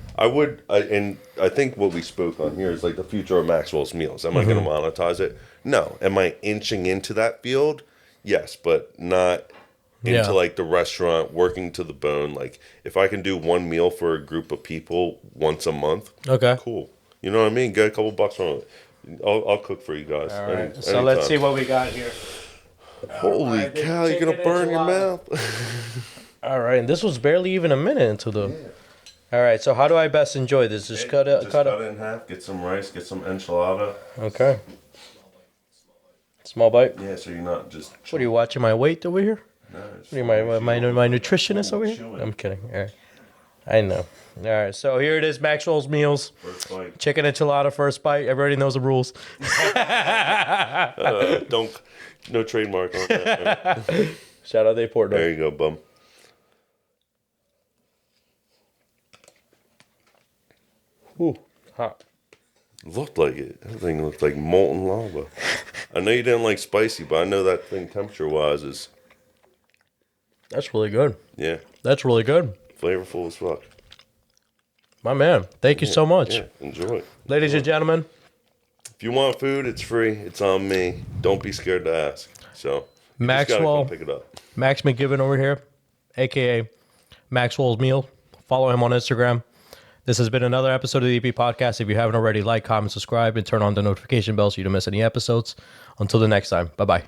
and I think what we spoke on here is like the future of Maxwell's meals. Am I going to monetize it? No. Am I inching into that field? Yes, but not into like the restaurant, working to the bone. Like if I can do one meal for a group of people once a month, Okay. cool. You know what I mean? Get a couple bucks from it. I'll cook for you guys. All right. So let's see what we got here. Holy Alright, cow, you're going to chicken burn your enchilada. mouth. All right, and this was barely even a minute into the. All right, so how do I best enjoy this? Just cut it. Cut it in half, get some rice, get some enchilada. Okay. Small bite. Yeah, so you're not just... What are you watching my weight over here? No, What are you, my nutritionist over here? I'm kidding. All right. I know. All right, so here it is, Maxwell's meals. First bite. Chicken enchilada, first bite. Everybody knows the rules. No trademark on that. Shout out to Portnoy. There you go, bum. Ooh, hot. Looked like it. That thing looked like molten lava. I know you didn't like spicy, but I know that thing temperature-wise is, That's really good. yeah, That's really good. flavorful as fuck. My man, thank you so much. Yeah, enjoy. Ladies and gentlemen, If you want food, it's free. It's on me. Don't be scared to ask. So, you just gotta Maxwell, come pick it up. Max Mcgibbon over here, a.k.a. Maxwell's Meal. Follow him on Instagram. This has been another episode of the EP Podcast. If you haven't already, like, comment, subscribe, and turn on the notification bell so you don't miss any episodes. Until the next time, bye-bye.